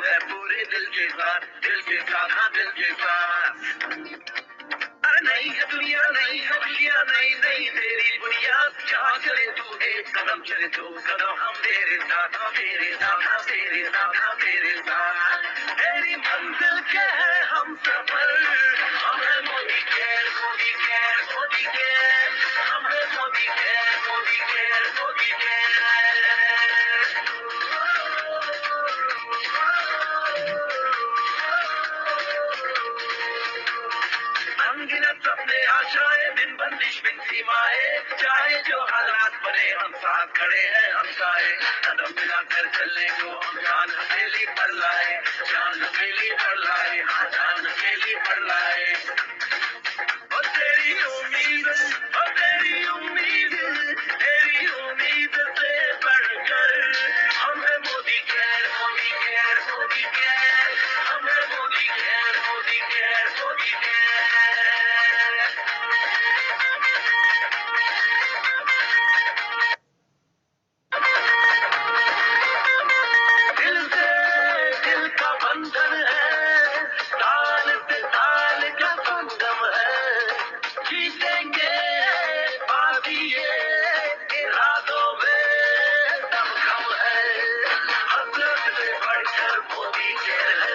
हम है पूरे दिल के साथ, हाँ दिल के साथ। अरे नहीं है दुनिया, नहीं है दुनिया, नहीं नहीं तेरी बुनियाद, जहाँ चले तू एक कदम चले दो कदम, हम तेरे साथ, हम तेरे साथ, हम तेरे साथ, हम तेरे साथ। तेरी मंजिल के है हम सफर, हम है Modi care, Modi care, Modi care, हम है Modi care, Modi care, Modi care. अनगिनत सपने आशाएं, बिन बंदिश बिन सीमाएं, चाहे जो हालात बने हम साथ खड़े हैं, हम साए कदम मिलाकर चलने को हम जान हथेली पर लाए, जान हथेली पर लाए, हाँ जान हथेली पर लाए। और तेरी उम्मीद, और तेरी उम्मीद, तेरी उम्मीद से बढ़कर हम है Modi care, Modi care, Modi care, हम है Modi care, Modi care, Modi care. दिल से दिल का बंधन है, ताल से ताल का संगम है, जीतेंगे बाजी ये इरादों में दमखम है। हसरत से बढ़कर मोदी के है,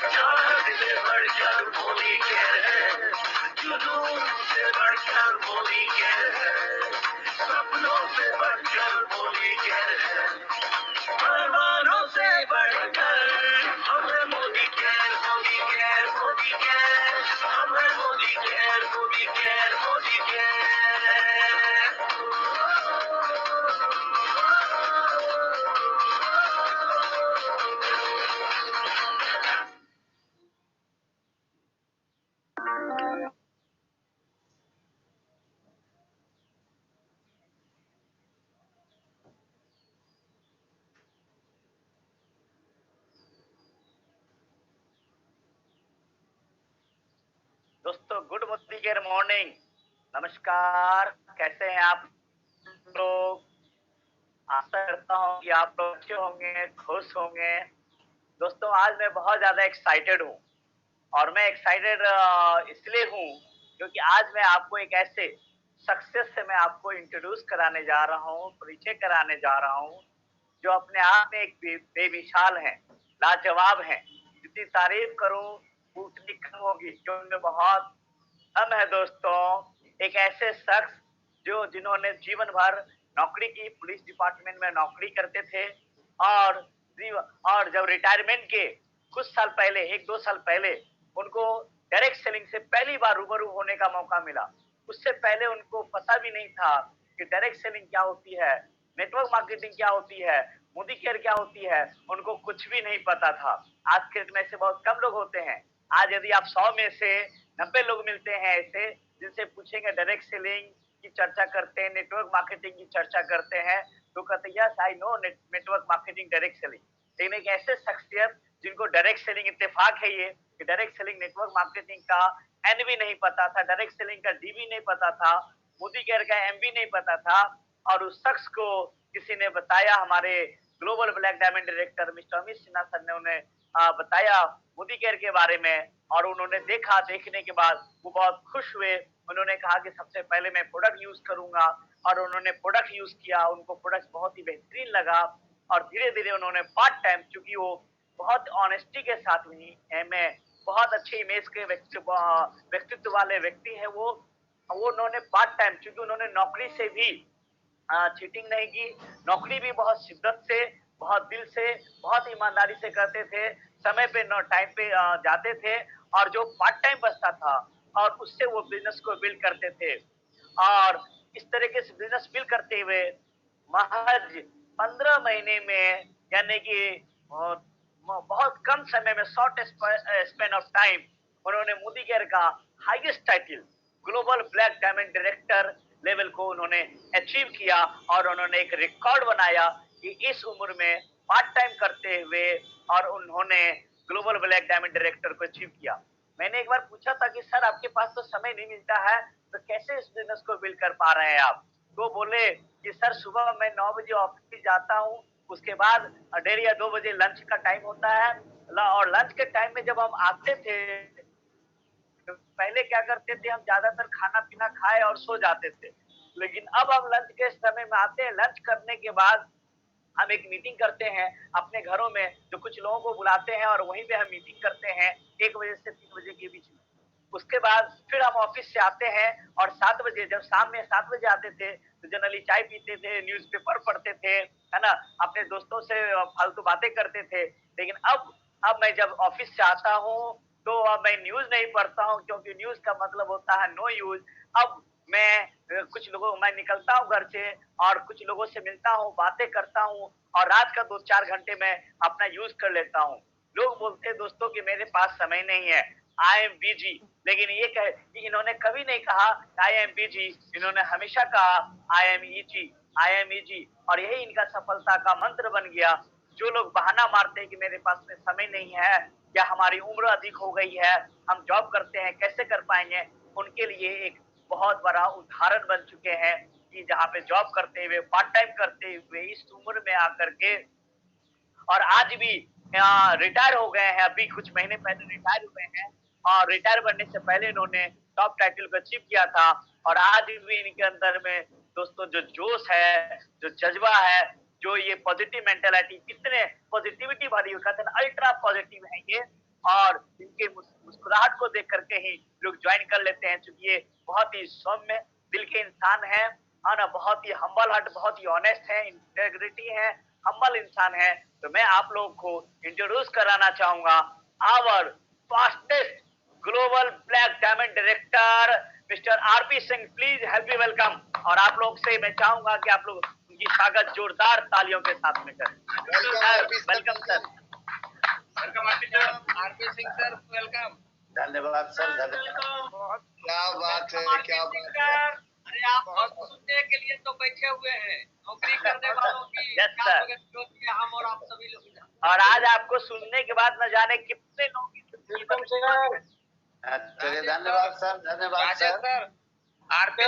चाहत से बढ़कर मोदी के है, जुनून से बढ़कर मोदी के है, सपनों से बढ़कर मोदी के है, परवानों से बढ़कर हम है Modi care, Modi care, Modi care, हम है Modi care, Modi care, Modi care. दोस्तों गुड मोदी केयर मॉर्निंग, नमस्कार। कैसे हैं आप लोग? आशा करता हूँ कि आप लोग अच्छे होंगे, खुश होंगे। दोस्तों आज मैं बहुत ज्यादा एक्साइटेड हूँ और मैं एक्साइटेड इसलिए हूँ क्योंकि आज मैं आपको एक ऐसे सक्सेस से मैं आपको इंट्रोड्यूस कराने जा रहा हूँ, परिचय कराने जा रहा हूँ जो अपने आप में एक बेमिसाल है, लाजवाब है। जितनी तारीफ करूँ उतनी कम होगी क्योंकि बहुत हम है दोस्तों एक ऐसे शख्स जो जिन्होंने जीवन भर नौकरी की, पुलिस डिपार्टमेंट में नौकरी करते थे और और जब रिटायरमेंट के कुछ साल पहले, 1-2 साल पहले उनको डायरेक्ट सेलिंग से पहली बार रूबरू होने का मौका मिला। उससे पहले उनको पता भी नहीं था कि डायरेक्ट सेलिंग क्या होती है, नेटवर्क मार्केटिंग क्या होती है, मोदी केयर क्या होती है, उनको कुछ भी नहीं पता था। आज के में से बहुत कम लोग होते हैं। आज यदि आप 100 में से 90 लोग मिलते हैं ऐसे जिनसे पूछेंगे डायरेक्ट सेलिंग की चर्चा करते हैं, नेटवर्क मार्केटिंग की चर्चा करते हैं, तो कहते हैं yes I know network marketing, direct selling. लेकिन एक ऐसे शख्सियत जिनको डायरेक्ट सेलिंग, इत्तेफाक है ये कि डायरेक्ट सेलिंग नेटवर्क मार्केटिंग का एन भी नहीं पता था, डायरेक्ट सेलिंग का डी भी नहीं पता था, मोदी केयर का एम भी नहीं पता था। और उस शख्स को किसी ने बताया, हमारे global black diamond director mister Amit Sinha sir ने उन्हें बताया मोदी केयर के बारे में और उन्होंने देखा। देखने के बाद वो बहुत खुश हुए। उन्होंने कहा कि सबसे पहले मैं प्रोडक्ट यूज करूंगा और उन्होंने प्रोडक्ट यूज किया। उनको प्रोडक्ट बहुत ही बेहतरीन लगा और धीरे-धीरे उन्होंने पार्ट टाइम, चूंकि वो बहुत ऑनेस्टी के साथ में बहुत अच्छे इमेज के व्यक्तित्व वाले व्यक्ति हैं वो उन्होंने पार्ट टाइम, चूंकि उन्होंने नौकरी से भी चीटिंग नहीं की, नौकरी भी बहुत शिद्दत से, बहुत दिल से, बहुत ईमानदारी से करते थे, समय पे टाइम पे जाते थे और जो पार्ट टाइम बचता था और उससे वो बिजनेस को बिल्ड करते थे। और इस तरीके से बिजनेस बिल्ड करते हुए महज 15 महीने में, यानी कि बहुत कम समय में, शॉर्ट स्पेन ऑफ टाइम, उन्होंने मोदी केयर का highest title global black diamond director level को उन्होंने अचीव किया और उन्होंने एक रिकॉर्ड बनाया कि इस उम्र में पार्ट टाइम करते हुए और उन्होंने ग्लोबल ब्लैक डायमंड डायरेक्टर को अचीव किया। मैंने एक बार पूछा था कि सर आपके पास तो समय नहीं मिलता है, तो कैसे इस बिजनेस को बिल्ड कर पा रहे हैं आप? तो बोले कि सर सुबह मैं 9 बजे ऑफिस जाता हूँ, उसके बाद 1:30 या 2 बजे लंच का टाइम होता है और लंच के टाइम में जब हम आते थे तो पहले क्या करते थे, हम ज्यादातर खाना पीना खाए और सो जाते थे। लेकिन अब हम लंच के समय में आते हैं, लंच करने के बाद हम एक मीटिंग करते हैं अपने घरों में, जो कुछ लोगों को बुलाते हैं और वहीं पे हम मीटिंग करते हैं 1 बजे से 3 बजे के बीच में। उसके बाद फिर हम ऑफिस से आते हैं और 7 बजे, जब शाम में 7 बजे आते थे तो जनरली चाय पीते थे, न्यूज़पेपर पढ़ते थे, है ना? अपने दोस्तों से फालतू बातें करते थे। लेकिन अब मैं जब ऑफिस से आता हूँ तो अब मैं न्यूज़ नहीं पढ़ता हूँ, क्योंकि न्यूज़ का मतलब होता है नो यूज़। अब मैं निकलता हूँ घर से और कुछ लोगों से मिलता हूँ, बातें करता हूँ और रात का 2-4 घंटे मैं अपना यूज़ कर लेता हूँ। लोग बोलते हैं दोस्तों कि मेरे पास समय नहीं है, आई एम बिजी। लेकिन इन्होंने कभी नहीं कहा आई एम बिजी, इन्होंने हमेशा कहा I am easy, I am easy, और यही इनका सफलता का मंत्र बन गया। जो लोग बहाना मारते हैं कि मेरे पास में समय नहीं है या हमारी उम्र अधिक हो गई है, हम जॉब करते हैं कैसे कर पाएंगे, उनके लिए एक बहुत बड़ा उदाहरण बन चुके हैं कि जहाँ पे जॉब करते हुए, पार्ट टाइम करते हुए इस उम्र में आकर के और आज भी रिटायर हो गए हैं, अभी कुछ महीने पहले रिटायर हुए हैं और रिटायर बनने से पहले इन्होंने टॉप टाइटल को अचीव किया था। और आज भी इनके अंदर में दोस्तों जो जोश है, जो जज्बा है, जो ये पॉजिटिव मेंटालिटी, कितने पॉजिटिविटी भरी हुई, कहते हैं अल्ट्रा पॉजिटिव है ये। और इनके मुस्कुराहट को देख करके ही लोग ज्वाइन कर लेते हैं, क्योंकि ये बहुत ही सौम्य दिल के इंसान है ना, बहुत ही हम्बल हार्ट, बहुत ही ऑनेस्ट है, इंटेग्रिटी है, हम्बल इंसान है। तो मैं आप लोगों को इंट्रोड्यूस कराना चाहूंगा our fastest global black diamond director mister R P Singh. Please help me welcome. और आप लोग से मैं चाहूंगा कि आप लोग उनकी स्वागत जोरदार तालियों के साथ में करें। Welcome sir. Welcome RP Singh sir, welcome. धन्यवाद सर, धन्यवाद। क्या बात है, क्या बात है। अरे आप बहुत सुनने के लिए तो बैठे हुए हैं, नौकरी करने वालों की क्या होती है, हम और आप सभी लोग। और आज आपको सुनने के बाद न जाने कितने लोग चलिए, धन्यवाद सर, धन्यवाद सर। आरपी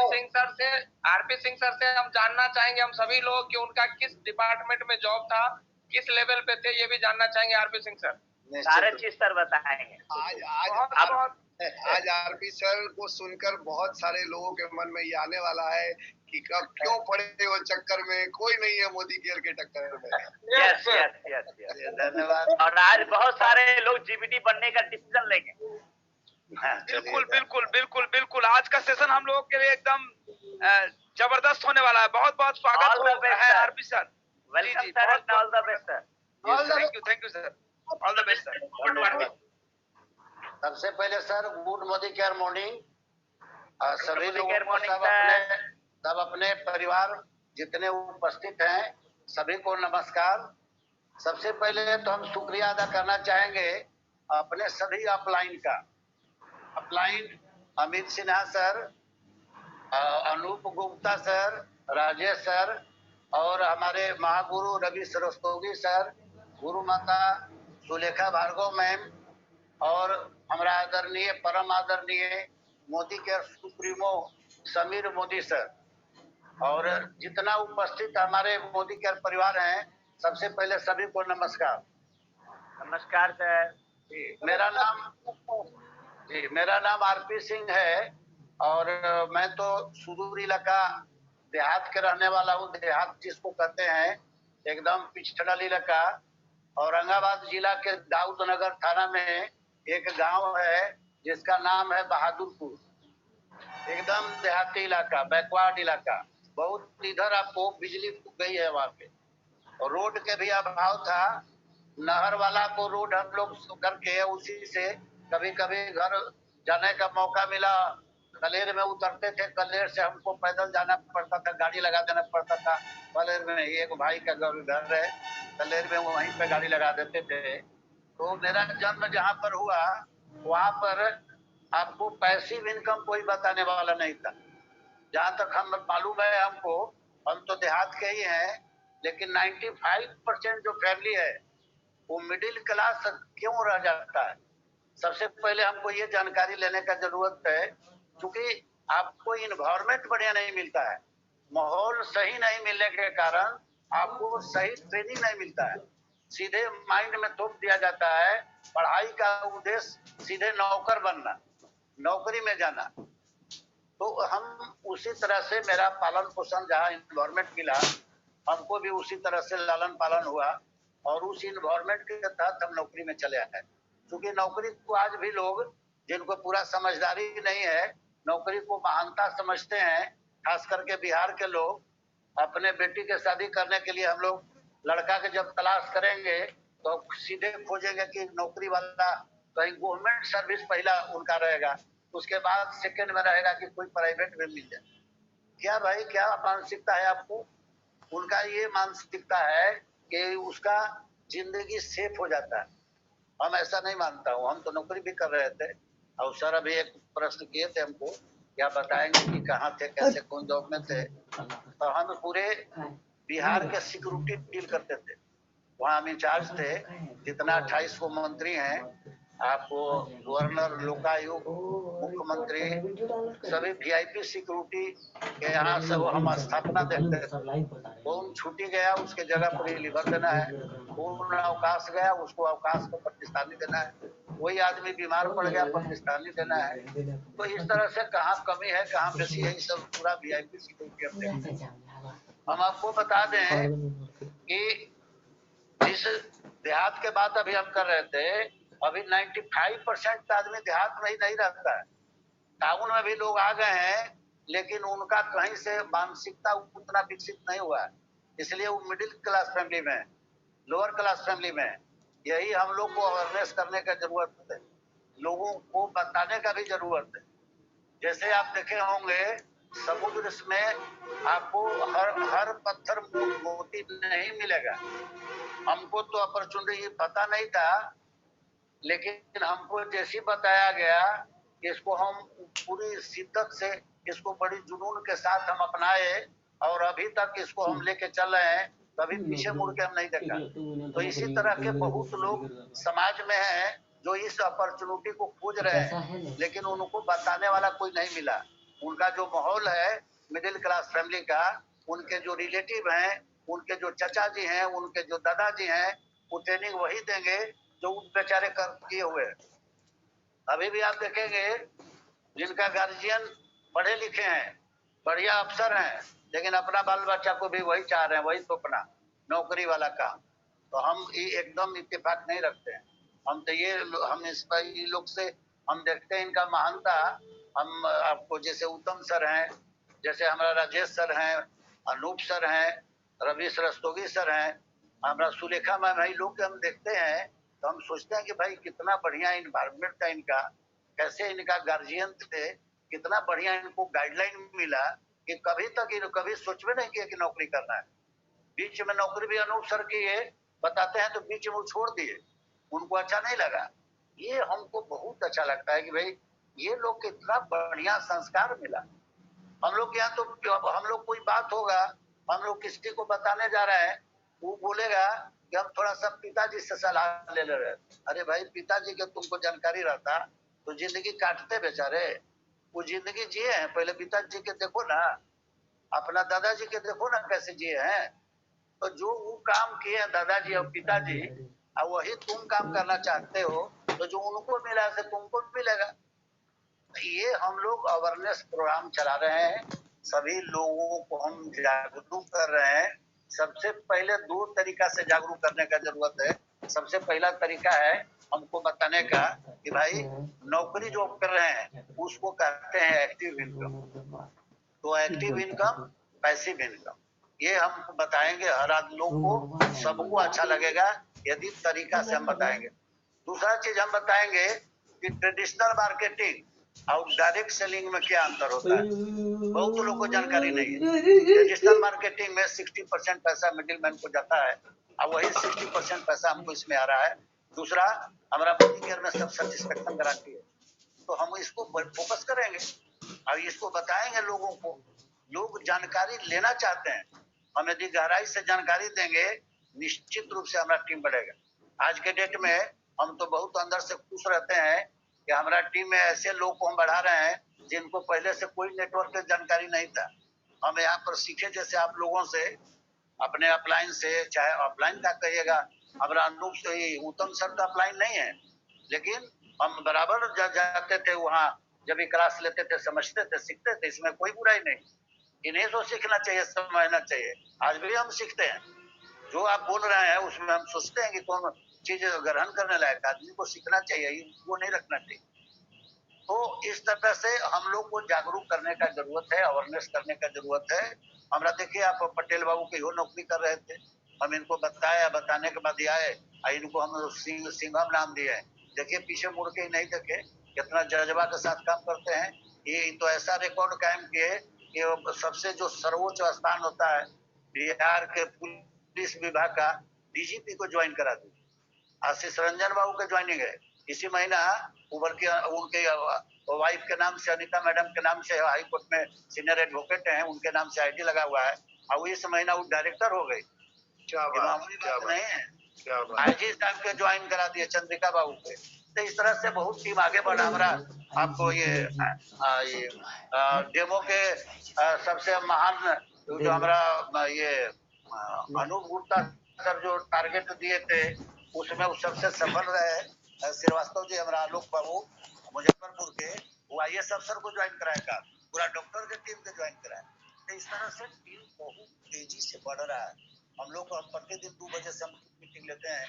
सिंह सर से हम जानना चाहेंगे, हम सभी लोग, कि उनका किस डिपार्टमेंट में जॉब था, किस लेवल पे थे, ये भी जानना चाहेंगे आरपी सिंह सर। सारे चीज सर बताएंगे। आज आरपी सर को सुनकर बहुत सारे लोगों के मन में ये आने वाला है कि कब क्यों पड़े वो चक्कर में, कोई नहीं है मोदी केयर के टक्कर में। यस यस यस यस, धन्यवाद। और आज बहुत सारे लोग जीबीटी बनने का डिसीजन लेंगे। बिल्कुल बिल्कुल बिल्कुल बिल्कुल। आज का सेशन हम लोगों के लिए एकदम जबरदस्त होने वाला है। बहुत बहुत स्वागत है RP sir. Welcome sir, all the best sir. Thank you sir, all the best sir. सबसे पहले sir good Modi care morning. सभी लोग सब अपने परिवार जितने उपस्थित हैं सभी को नमस्कार। सबसे पहले तो हम शुक्रिया अदा करना चाहेंगे अपने सभी अपलाइन का। Upline Amit Sinha sir, Anoop Gupta sir, Rajesh sir और हमारे महागुरु रवि सरस्तोगी सर, गुरु माता सुलेखा भार्गव मैम और हमारा आदरणीय परम आदरणीय Modi care supremo Sameer Modi sir और जितना उपस्थित हमारे मोदी केयर परिवार हैं, सबसे पहले सभी को नमस्कार। नमस्कार सर। मेरा नाम आरपी सिंह है और मैं तो सुदूर इलाका देहात के रहने वाला हूँ। देहात जिसको कहते हैं एकदम पिछड़ल इलाका, औरंगाबाद जिला के दाऊद नगर थाना में एक गांव है जिसका नाम है बहादुरपुर। एकदम देहाती इलाका, बैकवर्ड इलाका बहुत। इधर आपको बिजली गई है वहाँ पे और रोड के भी अभाव था। नहर वाला को रोड हम लोग करके उसी से कभी कभी घर जाने का मौका मिला। कलेर में उतरते थे, कलेर से हमको पैदल जाना पड़ता था, गाड़ी लगा देना पड़ता था। कलेर में एक भाई का घर है, कलेर में वहीं पे गाड़ी लगा देते थे। तो मेरा जन्म जहाँ पर हुआ वहाँ पर आपको पैसिव इनकम कोई बताने वाला नहीं था। जहाँ तक हम मालूम है हमको, हम तो देहात के ही हैं, लेकिन 95% जो फैमिली है वो मिडिल क्लास क्यों रह जाता है। सबसे पहले हमको ये जानकारी लेने का जरूरत है, क्योंकि आपको इन्वायरमेंट बढ़िया नहीं मिलता है। माहौल सही नहीं मिलने के कारण आपको सही ट्रेनिंग नहीं मिलता है, सीधे माइंड में थोप दिया जाता है। पढ़ाई का उद्देश्य सीधे नौकर बनना, नौकरी में जाना। तो हम उसी तरह से मेरा पालन पोषण जहाँ इन्वायरमेंट मिला, हमको भी उसी तरह से लालन पालन हुआ और उस इन्वायरमेंट के तहत हम नौकरी में चले आए। क्योंकि नौकरी को आज भी लोग जिनको पूरा समझदारी नहीं है, नौकरी को महानता समझते हैं। खास करके बिहार के लोग अपने बेटी के शादी करने के लिए हम लोग लड़का के जब तलाश करेंगे तो सीधे खोजेंगे कि नौकरी वाला, कहीं गवर्नमेंट सर्विस पहला उनका रहेगा, उसके बाद सेकंड में रहेगा कि कोई प्राइवेट में मिल जाए। क्या भाई, क्या मानसिकता है आपको? उनका ये मानसिकता है कि उसका जिंदगी सेफ हो जाता है। हम ऐसा नहीं मानता हूँ। हम तो नौकरी भी कर रहे थे और सर अभी एक प्रश्न किए थे हमको, क्या बताएंगे कि कहाँ थे, कैसे, कौन जॉब में थे। तो हम पूरे बिहार के सिक्योरिटी डील करते थे, वहाँ हम इंचार्ज थे। जितना 28 को मंत्री हैं, आपको गवर्नर, लोकायुक्त, मुख्यमंत्री, सभी वीआईपी सिक्योरिटी के यहाँ सब हम स्थापना देखते थे। कौन छुट्टी गया उसके जगह पर रिलीवर देना है, कौन अवकाश गया उसको अवकाश को प्रतिस्थानी देना है, कोई आदमी बीमार पड़ गया प्रतिस्थानी देना है। तो इस तरह से कहाँ कमी है कहाँ बेसी है, सब पूरा वीआईपी सिक्योरिटी हम देखते हैं। हम आपको बता दें कि जिस देहात के बात अभी हम कर रहे थे, अभी 95% आदमी देहात में ही नहीं रहता है। टाउन में भी लोग आ गए हैं, लेकिन उनका कहीं से मानसिकता उतना विकसित नहीं हुआ है, इसलिए वो मिडिल क्लास फैमिली में, लोअर क्लास फैमिली में। यही हम लोग को अवेयरनेस करने का जरूरत है, लोगों को बताने का भी जरूरत है। जैसे आप देखे होंगे समुद्र में आपको हर पत्थर मोती नहीं मिलेगा। हमको तो अपॉर्चुनिटी पता नहीं था, लेकिन हमको जैसे बताया गया कि इसको हम पूरी शिद्दत से, इसको बड़ी जुनून के साथ हम अपनाए और अभी तक इसको हम लेके चल रहे हैं, कभी पीछे मुड़ के हम नहीं देखा। तो इसी तरह के बहुत लोग समाज में हैं जो इस अपॉर्चुनिटी को खोज रहे हैं, लेकिन उनको बताने वाला कोई नहीं मिला। उनका जो माहौल है मिडिल क्लास फैमिली का, उनके जो रिलेटिव हैं, उनके जो चाचा जी हैं, उनके जो दादाजी हैं, वो ट्रेनिंग वही देंगे जो उन बेचारे कर किए हुए। अभी भी आप देखेंगे जिनका गार्जियन पढ़े लिखे हैं, बढ़िया अफसर हैं, लेकिन अपना बाल बच्चा को भी वही चाह रहे हैं, वही सपना, नौकरी वाला काम। तो हम एकदम इत्तेफाक नहीं रखते हैं। हम तो ये हम इस पर ये लोग से हम देखते हैं इनका महानता। हम आपको जैसे उत्तम सर हैं, जैसे हमारा राजेश सर हैं, अनूप सर हैं, रवि रस्तोगी सर हैं, हमारा सुलेखा मैम है, लोग हम देखते हैं तो हम सोचते हैं कि भाई कितना बढ़िया इन्वायरमेंट था इनका, कैसे इनका गार्जियन थे, कितना बढ़िया इनको गाइडलाइन मिला कि कभी तक कभी सोच में नहीं किया कि नौकरी करना है। बीच में नौकरी भी अनूप सर की है बताते हैं तो बीच में वो छोड़ दिए, उनको अच्छा नहीं लगा। ये हमको बहुत अच्छा लगता है कि भाई ये लोग को इतना बढ़िया संस्कार मिला। हम लोग यहाँ तो हम लोग कोई बात होगा, हम लोग किसी को बताने जा रहे हैं, वो बोलेगा कि हम थोड़ा सा पिताजी से सलाह ले रहे। अरे भाई पिताजी के तुमको जानकारी रहता तो जिंदगी काटते बेचारे, वो जिंदगी जिए हैं, पहले पिताजी के देखो ना, अपना दादाजी के देखो ना कैसे जिए हैं। तो जो वो काम किए हैं दादाजी और पिताजी, और वही तुम काम करना चाहते हो, तो जो उनको मिला से तुमको मिलेगा। ये हम लोग अवेयरनेस प्रोग्राम चला रहे हैं, सभी लोगों को हम जागरूक कर रहे हैं। सबसे पहले 2 तरीका से जागरूक करने का जरूरत है। सबसे पहला तरीका है हमको बताने का कि भाई नौकरी जो कर रहे हैं उसको कहते हैं एक्टिव इनकम। तो एक्टिव इनकम, पैसिव इनकम, ये हम बताएंगे हर लोग को, सबको अच्छा लगेगा यदि तरीका से हम बताएंगे। दूसरा चीज हम बताएंगे कि ट्रेडिशनल मार्केटिंग और डायरेक्ट सेलिंग में क्या अंतर होता है। बहुत लोगों को जानकारी नहीं है। ट्रेडिशनल मार्केटिंग में 60% पैसा मिडिल मैन को जाता है और वही 60% पैसा हमको इसमें आ रहा है। दूसरा हमारा मेडिकेयर में सब सेटिस्फेक्शन गारंटी है, तो हम इसको फोकस करेंगे और इसको बताएंगे लोगों को। लोग जानकारी लेना चाहते हैं, हम यदि गहराई से जानकारी देंगे निश्चित रूप से हमारा टीम बढ़ेगा। आज के डेट में हम तो बहुत अंदर से खुश रहते हैं कि हमारा टीम में ऐसे लोग को हम बढ़ा रहे हैं जिनको पहले से कोई नेटवर्क की जानकारी नहीं था। हम यहाँ पर सीखे जैसे आप लोगों से अपने अपलाइन से, चाहे ऑफलाइन का कहिएगा, हमारा अनूप से ही, उत्तम सर का अपलाइन नहीं है, लेकिन हम बराबर जाते थे वहाँ, जब भी क्लास लेते थे, समझते थे, सीखते थे, इसमें कोई बुराई नहीं। इन्हें तो सीखना चाहिए, समझना चाहिए। आज भी हम सीखते हैं, जो आप बोल रहे हैं उसमें हम सोचते हैं कि कौन चीज ग्रहण करने लायक, आदमी को सीखना चाहिए, वो नहीं रखना चाहिए। तो इस तरह से हम लोग को जागरूक करने का जरूरत है, अवेयरनेस करने का जरूरत है। हमारा देखिए, आप पटेल बाबू की हो नौकरी कर रहे थे, हम इनको बताया, बताने के बाद आए, इनको हम सिंघम नाम दिए। देखिए पीछे मुड़ के नहीं देखे, कितना जज्बा के साथ काम करते हैं। ये तो ऐसा रिकॉर्ड कायम किए कि सबसे जो सर्वोच्च स्थान होता है बिहार के पुलिस विभाग का, डीजीपी को ज्वाइन करा दी। आशीष रंजन बाबू के ज्वाइनिंग है इसी महीना। उबर के उनके वाइफ के नाम से, अनिता मैडम के नाम से, हाई कोर्ट में सीनियर एडवोकेट हैं, उनके नाम से आईडी लगा हुआ है, और इस महीना वो डायरेक्टर हो गई। मामूली बात नहीं है। आईजी साहब के ज्वाइन करा दिए, चंद्रिका बाबू के। तो इस तरह से बहुत टीम आगे बढ़ा। हमारा आपको ये डेमो के सबसे महान जो हमारा ये अनूप गुप्ता सर जो टारगेट दिए थे, उसमें वो सबसे सफल रहे। श्रीवास्तव जी, हमारा आलोक बाबू मुजफ्फरपुर के, वो IAS अफसर को ज्वाइन कराएगा, पूरा डॉक्टर के टीम को ज्वाइन कराए। तो इस तरह से टीम बहुत तेजी से बढ़ रहा है। हम लोग प्रतिदिन 2 बजे से हम मीटिंग लेते हैं,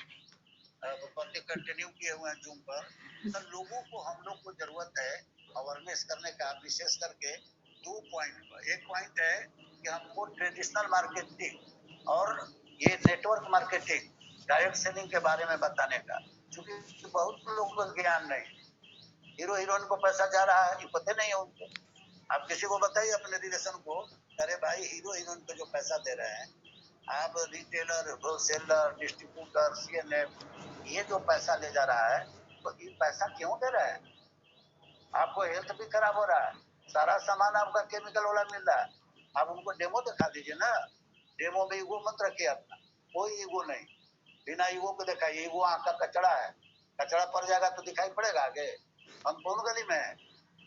प्रति कंटिन्यू किए हुए हैं जूम पर। तो लोगों को, हम लोग को जरूरत है अवेयरनेस करने का, विशेष करके 2 पॉइंट। एक पॉइंट है कि हमको ट्रेडिशनल मार्केटिंग और ये नेटवर्क मार्केटिंग, डायरेक्ट सेलिंग के बारे में बताने का, क्योंकि बहुत लोगों को ज्ञान नहीं। हीरो हीरोइन को पैसा जा रहा है, ये पता नहीं है उनको। आप किसी को बताइए अपने रिलेशन को, अरे भाई हीरो हीरोइन को जो पैसा दे रहे हैं, आप रिटेलर, होलसेलर, डिस्ट्रीब्यूटर, CNF, ये जो पैसा ले जा रहा है, तो ये पैसा क्यों दे रहा है? आपको हेल्थ भी खराब हो रहा है, सारा सामान आपका केमिकल वाला मिल रहा है। आप उनको डेमो दिखा दीजिए ना। डेमो में ईगो मत रखिए अपना, कोई ईगो नहीं, बिना ईगो को दिखाइए। ईगो आँख का कचड़ा है, कचड़ा पड़ जाएगा तो दिखाई पड़ेगा आगे। हम कौन गली में है?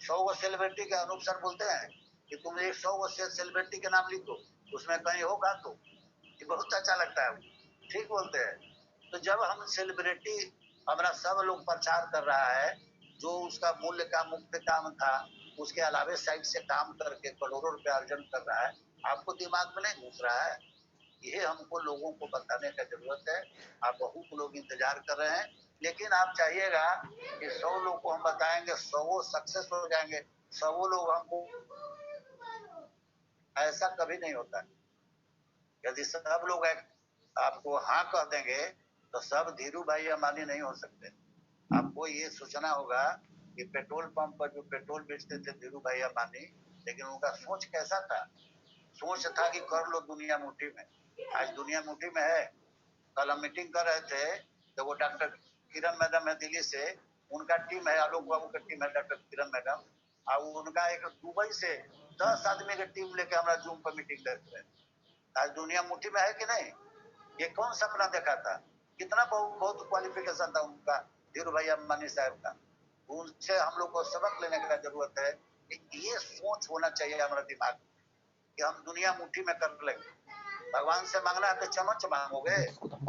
100 सेलिब्रिटी के अनूप सर बोलते हैं कि तुम 100 सेलिब्रिटी के नाम लिखो, उसमें कहीं होगा तो ये बहुत अच्छा लगता है, ठीक बोलते हैं। तो जब हम सेलिब्रिटी, हमारा सब लोग प्रचार कर रहा है, जो उसका मूल्य का मुख्य काम था, उसके अलावे साइड से काम करके करोड़ों रुपया अर्जन कर रहा है, आपको दिमाग में नहीं घुस रहा है? ये हमको लोगों को बताने का जरूरत है। आप बहुत लोग इंतजार कर रहे हैं, लेकिन आप चाहिएगा कि 100 लोग को हम बताएंगे, 100 सक्सेस हो जाएंगे, 100 लोग हमको, ऐसा कभी नहीं होता है। यदि सब लोग आपको हाँ कह देंगे तो सब धीरू भाई अंबानी नहीं हो सकते। आपको ये सोचना होगा कि पेट्रोल पंप पर जो पेट्रोल बेचते थे धीरू भाई अंबानी, लेकिन उनका सोच कैसा था? सोच था कि कर लो दुनिया मुट्ठी में। आज दुनिया मुट्ठी में है। कल हम मीटिंग कर रहे थे, तो वो डॉक्टर किरण मैडम है दिल्ली से, उनका टीम है, आलोक बाबू का टीम है, डॉक्टर किरण मैडम, और उनका एक दुबई से 10 आदमी की टीम लेके हमारा जूम पर मीटिंग करते हैं। आज दुनिया मुट्ठी में है कि नहीं? ये कौन सपना देखा था? कितना बहुत क्वालिफिकेशन था उनका, धीरू भाई अंबानी साहब का। उनसे हम लोग को सबक लेने का जरूरत है कि ये सोच होना चाहिए हमारे दिमाग में कि हम दुनिया मुट्ठी में कर लेंगे। भगवान से मांगना है तो चमच मांगोगे,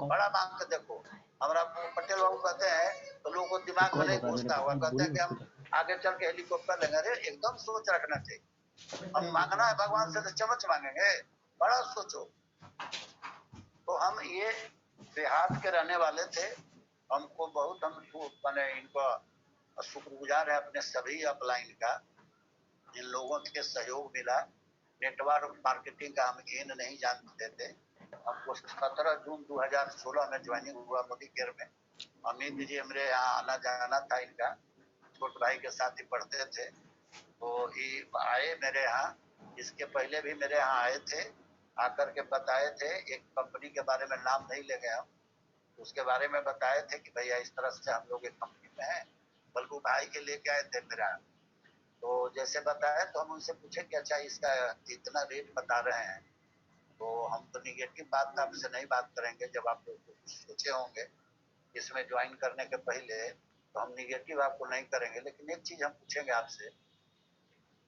बड़ा मांग के देखो। हमारा पटेल बाबू कहते हैं तो लोगों को दिमाग में नहीं घुसता हुआ, कहते हैं कि हम आगे चल के हेलीकॉप्टर लेंगे। अरे एकदम सोच रखना चाहिए। हम मांगना है भगवान से तो चमच मांगेंगे, बड़ा सोचो। तो हम ये देहात के रहने वाले थे, हमको बहुत, हम मैंने इनको शुक्रगुजार है अपने सभी अपलाइन का, जिन लोगों के सहयोग मिला। नेटवर्क मार्केटिंग का हम इन नहीं जानते थे। हमको 17 जून 2016 में ज्वाइनिंग हुआ मोदी केयर में। अमित जी हमारे यहाँ आना जाना था इनका, छोटे भाई के साथ ही पढ़ते थे, तो ये आए मेरे यहाँ। इसके पहले भी मेरे यहाँ आए थे, आकर के बताए थे, एक कंपनी के बारे में नाम नहीं ले गए हम, उसके बारे में बताए थे कि भैया इस तरह से हम लोग एक कंपनी में हैं, बल्कि भाई के लेके आए थे मेरा। तो जैसे बताया तो हम उनसे पूछे कि अच्छा इसका इतना रेट बता रहे हैं, तो हम तो निगेटिव बात आपसे नहीं बात करेंगे, जब आप लोग सोचे होंगे इसमें ज्वाइन करने के पहले, तो हम निगेटिव आपको नहीं करेंगे। लेकिन एक चीज हम पूछेंगे आपसे,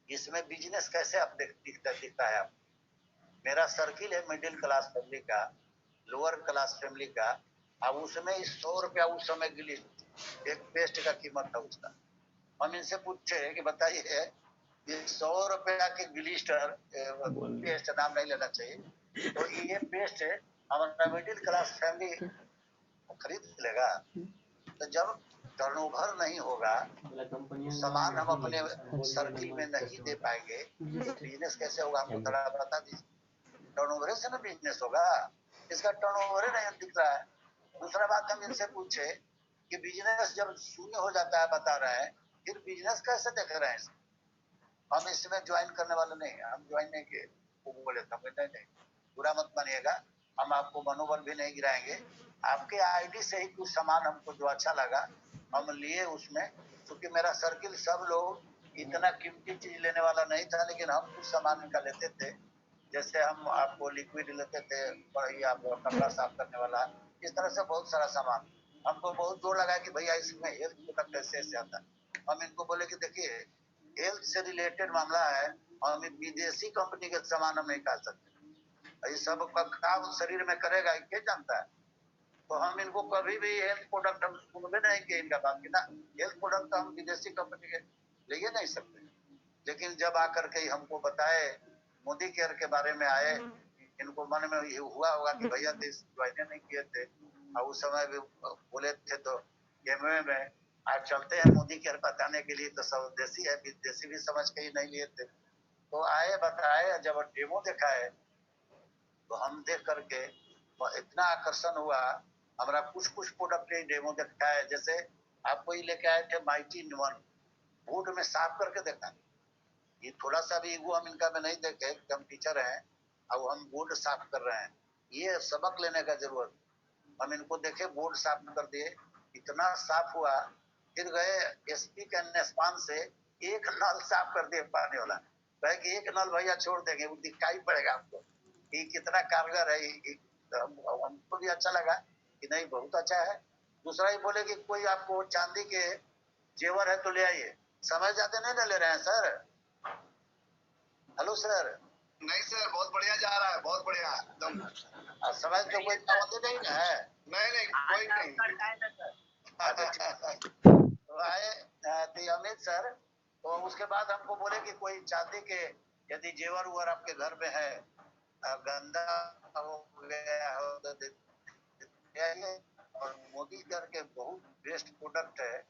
इसमें बिजनेस कैसे आप दिखता है आपको? मेरा सर्किल है मिडिल क्लास फैमिली का, लोअर क्लास फैमिली का। अब उसमें 100 रुपया उस समय गिलिस्ट एक पेस्ट का कीमत था उसका। हम इनसे पूछे कि बताइए ये 100 रुपया के ग्लिस्टर पेस्ट, नाम नहीं लेना चाहिए, तो ये पेस्ट हमारा मिडिल क्लास फैमिली खरीद लेगा? तो जब टर्नओवर नहीं होगा, सामान हम अपने सर्किल में नहीं दे पाएंगे, बिजनेस कैसे होगा? हमको थोड़ा बता दीजिए। टर्नओवर से ना बिजनेस होगा, इसका टर्नओवर नहीं दिख रहा है। दूसरा बात हम इनसे पूछे कि बिजनेस जब शून्य हो जाता है, बता रहे हैं, फिर बिजनेस कैसे देख रहे हैं? हम इसमें ज्वाइन करने वाले नहीं है, हम ज्वाइन नहीं किए। वो बोले था नहीं, बुरा मत मानिएगा, हम आपको मनोबल भी नहीं गिराएंगे। आपके आईडी से ही कुछ सामान हमको जो अच्छा लगा हम लिए उसमें, क्योंकि मेरा सर्किल सब लोग इतना कीमती चीज लेने वाला नहीं था, लेकिन हम कुछ सामान इनका लेते थे। जैसे हम आपको लिक्विड लेते थे, आपको कपड़ा साफ करने वाला, इस तरह से बहुत सारा सामान। हमको बहुत जोर लगा कि भैया इसमें हेल्थ प्रोडक्ट कैसे आता है। हम इनको बोले कि देखिए हेल्थ से रिलेटेड मामला है, हम विदेशी कंपनी के सामान हम नहीं खा सकते, ये सब का काम शरीर में करेगा ये जानता है। तो हम इनको कभी भी हेल्थ प्रोडक्ट हम सुनबे नहीं किए इनका बात की ना, हेल्थ प्रोडक्ट हम विदेशी कंपनी के ले नहीं सकते। लेकिन जब आकर के हमको बताए, मोदी केयर के बारे में आए, इनको मन में ये हुआ होगा कि भैया देश ज्वाइन नहीं किए थे, और उस समय भी बोले थे तो एमए में आज चलते हैं मोदी केयर बताने के लिए, तो स्वदेशी है, विदेशी भी समझ के ही नहीं लिए थे। तो आए बताए, जब डेमो देखा है तो हम देख करके इतना आकर्षण हुआ। हमारा कुछ कुछ प्रोडक्ट डेमो देखा है, जैसे आपको ये लेके आए थे माइटी वन, बोर्ड में साफ करके देखा। ये थोड़ा सा भी ईगो हम इनका में नहीं देखे, हम टीचर हैं और हम बोर्ड साफ कर रहे हैं, ये सबक लेने का जरूरत। हम इनको देखे बोर्ड साफ कर दिए, इतना साफ हुआ। फिर गए एसपी के निस्पान से एक नल साफ कर दिए पानी वाला, कहे कि एक नल भैया छोड़ देंगे, वो दिखाई पड़ेगा आपको कि कितना कारगर है। हमको भी अच्छा लगा कि नहीं बहुत अच्छा है। दूसरा ही बोले कि कोई आपको चांदी के जेवर है तो ले आइए। समय ज्यादा नहीं ना ले रहे हैं सर? Hello sir. नहीं सर, बहुत बढ़िया जा रहा है, बहुत बढ़िया एकदम। समय तो कोई पाबंदी नहीं ना है? नहीं कोई नहीं। तो आए अमित सर, तो उसके बाद हमको बोले कि कोई चांदी के यदि जेवर उवर आपके घर में है, गंदा हो गया हो तो दे। और मोदी केयर के बहुत बेस्ट प्रोडक्ट है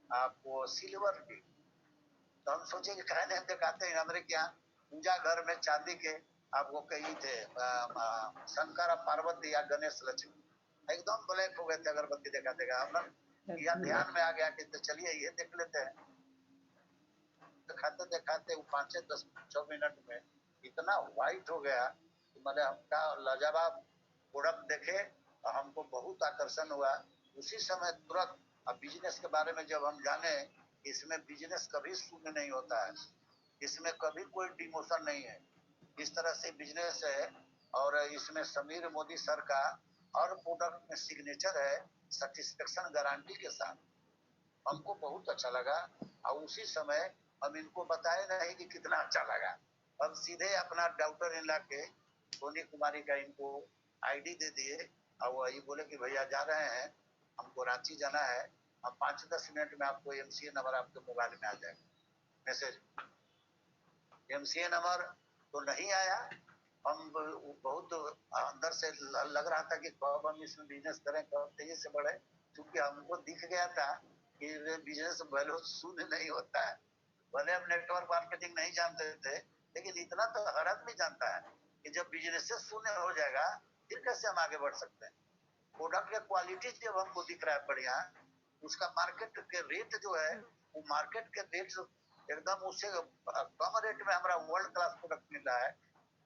आपको सिल्वर की। तो हम सोचे कि कहने हम दिखाते हैं हमारे क्या पूजा घर में चांदी के आपको कही थे शंकर पार्वती या गणेश लक्ष्मी, एकदम ब्लैक हो गए थे अगरबत्ती देखा देगा। हम या ध्यान में आ गया कि तो चलिए ये देख लेते हैं। दिखाते दिखाते वो 5-10 मिनट में इतना व्हाइट हो गया कि मैंने हमका लाजवाब प्रोडक्ट देखे और हमको बहुत आकर्षण हुआ। उसी समय तुरंत अब बिजनेस के बारे में जब हम जाने, इसमें बिजनेस कभी शून्य नहीं होता है, इसमें कभी कोई डिमोशन नहीं है, इस तरह से बिजनेस है। और इसमें समीर मोदी सर का और प्रोडक्ट में सिग्नेचर है सेटिस्फेक्शन गारंटी के साथ। हमको बहुत अच्छा लगा और उसी समय हम इनको बताए नहीं कि कितना अच्छा लगा। हम सीधे अपना डॉक्टर इन ला के सोनी कुमारी का इनको आईडी दे दिए और वो ये बोले कि भैया जा रहे हैं, हमको रांची जाना है, हम 5-10 मिनट में आपको एमसीए नंबर आपके मोबाइल में आ जाएगा मैसेज। एमसीए नंबर तो नहीं आया। हम बहुत अंदर से लग रहा था कि कब हम इसमें बिजनेस करें, कब तेजी से बढ़े, क्योंकि हमको दिख गया था कि बिजनेस वैल्यू शून्य नहीं होता है। भले हम नेटवर्क मार्केटिंग नहीं जानते थे, लेकिन इतना तो हर आदमी जानता है कि जब बिजनेस शून्य हो जाएगा फिर कैसे हम आगे बढ़ सकते हैं। प्रोडक्ट का क्वालिटी जब हमको दिख रहा है बढ़िया, उसका मार्केट के रेट जो है वो मार्केट के रेट एकदम उससे कम रेट में हमारा वर्ल्ड क्लास प्रोडक्ट मिल रहा है।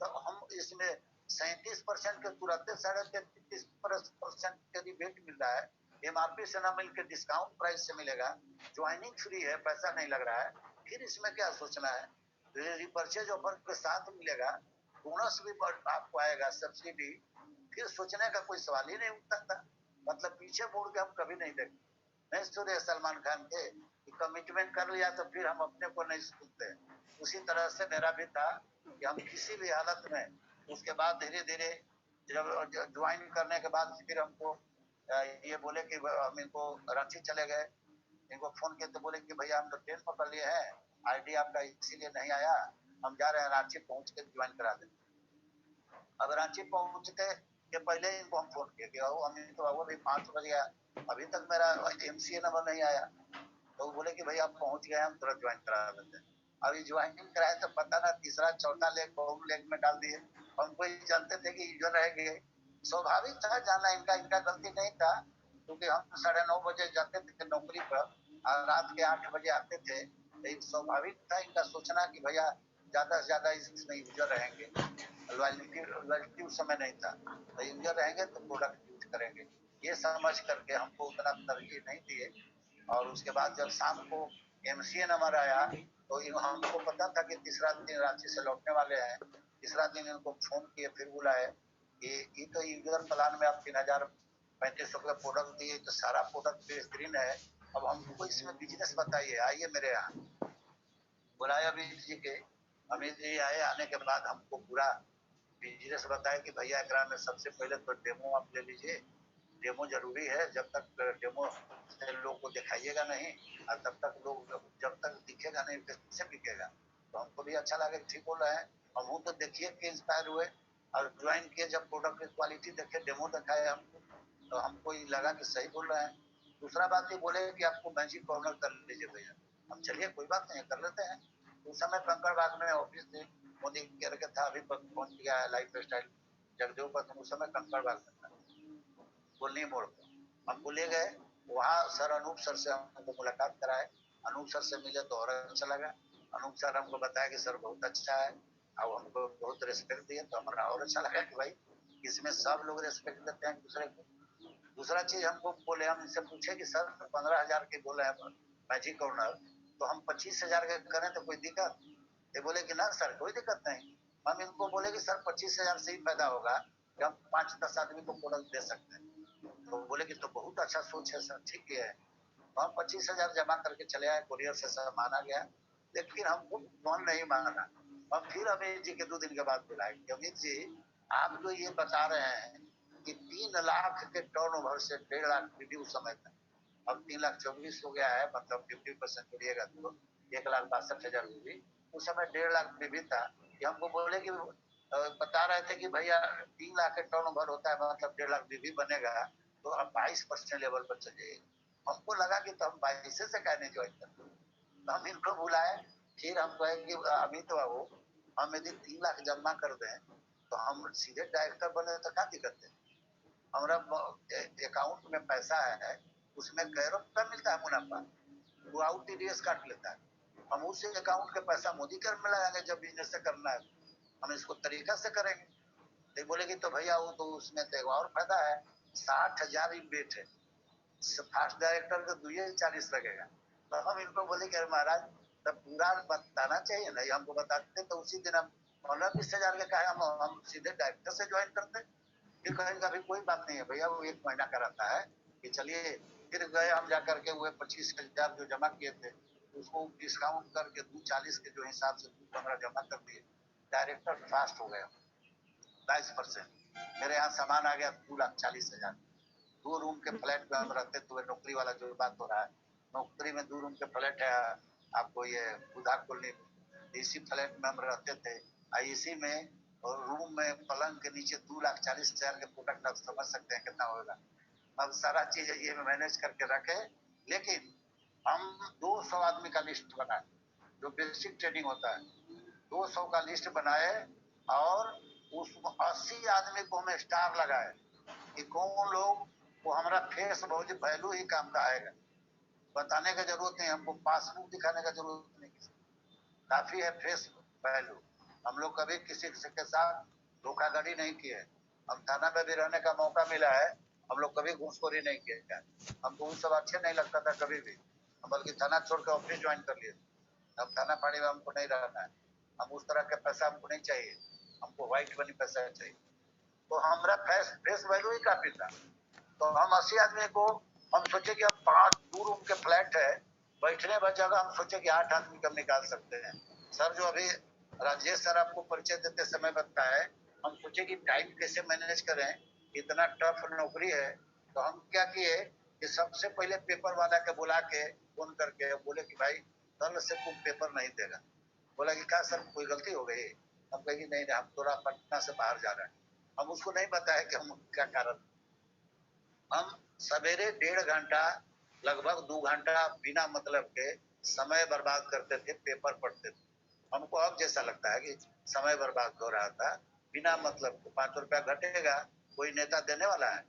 तो हम इसमें 37% के तुरंत 33% के रिबेट मिल रहा है, एमआरपी से ना मिलकर डिस्काउंट प्राइस से मिलेगा, ज्वाइनिंग फ्री है, पैसा नहीं लग रहा है। फिर इसमें क्या सोचना है, रिपर्चेज ऑफर के साथ मिलेगा, बोनस भी आपको आएगा, सब्सिडी। फिर सोचने का कोई सवाल ही नहीं उठता था। मतलब पीछे मुड़ के हम कभी नहीं देखते। नहीं सुने सलमान खान के कमिटमेंट कर लिया तो फिर हम अपने को नहीं सुनते। उसी तरह से मेरा भी था कि हम किसी भी हालत में उसके बाद धीरे धीरे जब ज्वाइन करने के बाद फिर हमको ये बोले कि हम इनको रांची चले गए, इनको फोन किए तो बोले कि भैया हम तो ट्रेन पकड़ लिए हैं, आईडी आपका इसीलिए नहीं आया, हम जा रहे हैं रांची पहुंच के ज्वाइन करा दें। अब रांची पहुंचते के पहले इनको हम फोन किए कि अमित बाबू अभी 5 बज गया, अभी तक मेरा MCA नंबर नहीं आया। तो वो बोले कि भैया आप पहुंच गए, हम तुरंत ज्वाइन करा देते हैं। अभी ज्वाइनिंग कराए तो पता ना तीसरा चौथा लेग बहुत लेग में डाल दिए। हमको ये जानते थे कि यूजर रहेंगे, स्वाभाविक था जाना, इनका गलती नहीं था, क्योंकि हम 9:30 बजे जाते थे नौकरी पर और रात के 8 बजे आते थे। तो स्वाभाविक था इनका सोचना कि भैया ज्यादा से ज्यादा इसमें यूजर रहेंगे, लॉयल्टी उस समय नहीं था, तो यूजर रहेंगे तो प्रोडक्ट यूज करेंगे, ये समझ करके हमको उतना तरजीह नहीं दिए। और उसके बाद जब शाम को MCA नंबर आया तो हमको पता था कि तीसरा दिन रांची से लौटने वाले हैं। तीसरा दिन इनको फोन किए, फिर बुलाए कि ये तो यूजर प्लान में आप 3,3500 का प्रोडक्ट दिए, तो सारा प्रोडक्ट बेहतरीन है, अब हमको इसमें बिजनेस बताइए, आइए मेरे यहाँ। बुलाया अमित जी के, अमित जी आए, आने के बाद हमको पूरा बिजनेस बताया कि भैया एकरा में सबसे पहले तो डेमो आप ले लीजिए, डेमो जरूरी है, जब तक डेमो से लोग को दिखाइएगा नहीं और तब तक लोग जब तक दिखेगा नहीं कैसे बिकेगा। तो हमको भी अच्छा लगा, ठीक बोल रहे हैं, हम तो देखिए कि इंस्पायर हुए और ज्वाइन किए। जब प्रोडक्ट की क्वालिटी देखे, डेमो दिखाए हमको, तो हमको ये लगा कि सही बोल रहे हैं। दूसरा बात ये बोले कि आपको मैजिक कॉर्नर कर लीजिए भैया, हम चलिए कोई बात नहीं कर लेते हैं। उस समय कंकड़बाग में ऑफिस थी, मोदी केयर के था, अभी पहुंच गया है लाइफ स्टाइल जगदेव पर, उस समय कंकड़बाग में था, गोलनी मोड़ पर। हमको ले गए वहाँ, सर अनूप सर से हमको मुलाकात कराए, अनूप सर से मिले तो और अच्छा लगा। अनूप सर हमको बताया कि सर बहुत अच्छा है, और हमको बहुत रिस्पेक्ट दिए, तो हमारा और अच्छा लगा कि भाई इसमें सब लोग रिस्पेक्ट देते हैं दूसरे को। दूसरा चीज हमको बोले, हम इनसे पूछे कि सर 15,000 के बोले हैं मैजिक कॉर्नर, तो हम 25,000 के करें तो कोई दिक्कत? ये बोले कि ना सर कोई दिक्कत नहीं। हम इनको बोले कि सर 25,000 से ही फायदा होगा कि हम 5-10 आदमी को प्रोडक्ट दे सकते हैं। तो बोले कि तो बहुत अच्छा सोच है सर, ठीक है। तो हम 25,000 जमा करके चले आए, कुरियर से सामान आ गया, लेकिन हमको मन नहीं माना। हम फिर अमित जी के 2 दिन के बाद बुलाए कि अमित जी आप जो ये बता रहे हैं कि 3 लाख के टर्नओवर से 1.5 लाख बीबी उस समय था, अब 3,24,000 हो गया है, मतलब 50% जोड़िएगा तो 1,62,000 बीबी, उस समय 1.5 लाख बीबी था। कि हमको बोले कि बता रहे थे कि भैया 3 लाख के टर्नओवर होता है, मतलब 1.5 लाख बीबी बनेगा, तो अब 22% लेवल पर चलिए। हमको लगा कि तो हम 22 से क्या नहीं ज्वाइन करते, तो हम इनको बुलाए। फिर हम कहे कि अमित बाबू हम यदि 3 लाख जमा कर दें तो हम सीधे डायरेक्टर बने तो क्या दिक्कत है, हमारा अकाउंट में पैसा है, उसमें कई रुपया मिलता है मुनाफा, वो आउट TDS काट लेता है, हम उस अकाउंट के पैसा मोदी कर में लगाएंगे, जब बिजनेस से करना है हम इसको तरीका से करेंगे। तो बोले कि तो भैया वो तो उसमें तो और फायदा है, 60,000 बेट है, फास्ट डायरेक्टर का 240 लगेगा। तो हम इनको बोले कि महाराज तब पूरा बताना चाहिए ना, हमको बताते तो उसी दिन हम 15-20,000 के कहा हम सीधे डायरेक्टर से ज्वाइन करते। फिर कहेंगे अभी कोई बात नहीं है भैया, वो 1 महीना का रहता है कि चलिए। फिर गए हम जा करके, हुए 25,000 जो जमा किए थे उसको डिस्काउंट करके 240 के जो हिसाब से 15 जमा कर दिए, डायरेक्टर फास्ट हो गया 22%। मेरे यहाँ सामान आ गया 2,40,000। 2 रूम के फ्लैट में हम रहते थे, नौकरी वाला जो बात हो रहा है, नौकरी में 2 रूम के फ्लैट है आपको, ये बुधा कॉलोनी में, इसी फ्लैट में हम रहते थे। इसी में और रूम में पलंग के नीचे 2,40,000 के प्रोडक्ट, आप समझ सकते हैं कितना होगा। अब सारा चीज ये मैनेज करके रखे, लेकिन हम 200 आदमी का लिस्ट बनाए, जो बेसिक ट्रेनिंग होता है, 200 का लिस्ट बनाए और उस 80 आदमी को हम स्टार लगाए कि कौन लोग वो हमारा फेस बहुत वैल्यू ही काम का आएगा। बताने का जरूरत नहीं, हमको पासबुक दिखाने का जरूरत नहीं, काफी है फेस वैल्यू। हम लोग कभी किसी के साथ धोखाधड़ी नहीं किए, हम थाना में भी रहने का मौका मिला है, हम लोग कभी घूसखोरी नहीं किए। हमको वो सब अच्छे नहीं लगता था कभी भी, बल्कि थाना छोड़ के ऑफिस ज्वाइन कर लिए। अब थाना फाड़ी में हमको नहीं रहना है, हम उस तरह के पैसा हमको नहीं चाहिए, हमको व्हाइट मनी पैसा चाहिए। तो हमारा फेस वैल्यू ही काफी था। तो हम 80 आदमी को हम सोचे कि अब 2 रूम के फ्लैट है, बैठने पर जगह हम सोचे कि 8 आदमी कम निकाल सकते हैं। सर जो अभी राजेश सर आपको परिचय देते समय बताए हम सोचे कि टाइम कैसे मैनेज करें, इतना टफ नौकरी है। तो हम क्या किए कि सबसे पहले पेपर वाला के बुला के फोन करके बोले कि भाई कल से तुम पेपर नहीं देगा। बोला कि क्या सर कोई गलती हो गई? हम कहे कि नहीं हम थोड़ा पटना से बाहर जा रहे हैं। हम उसको नहीं बताया कि हम क्या कारण। हम सवेरे 1.5 घंटा लगभग 2 घंटा बिना मतलब के समय बर्बाद करते थे, पेपर पढ़ते थे। हमको अब जैसा लगता है कि समय बर्बाद हो रहा था बिना मतलब के। 5 रुपया घटेगा, कोई नेता देने वाला है?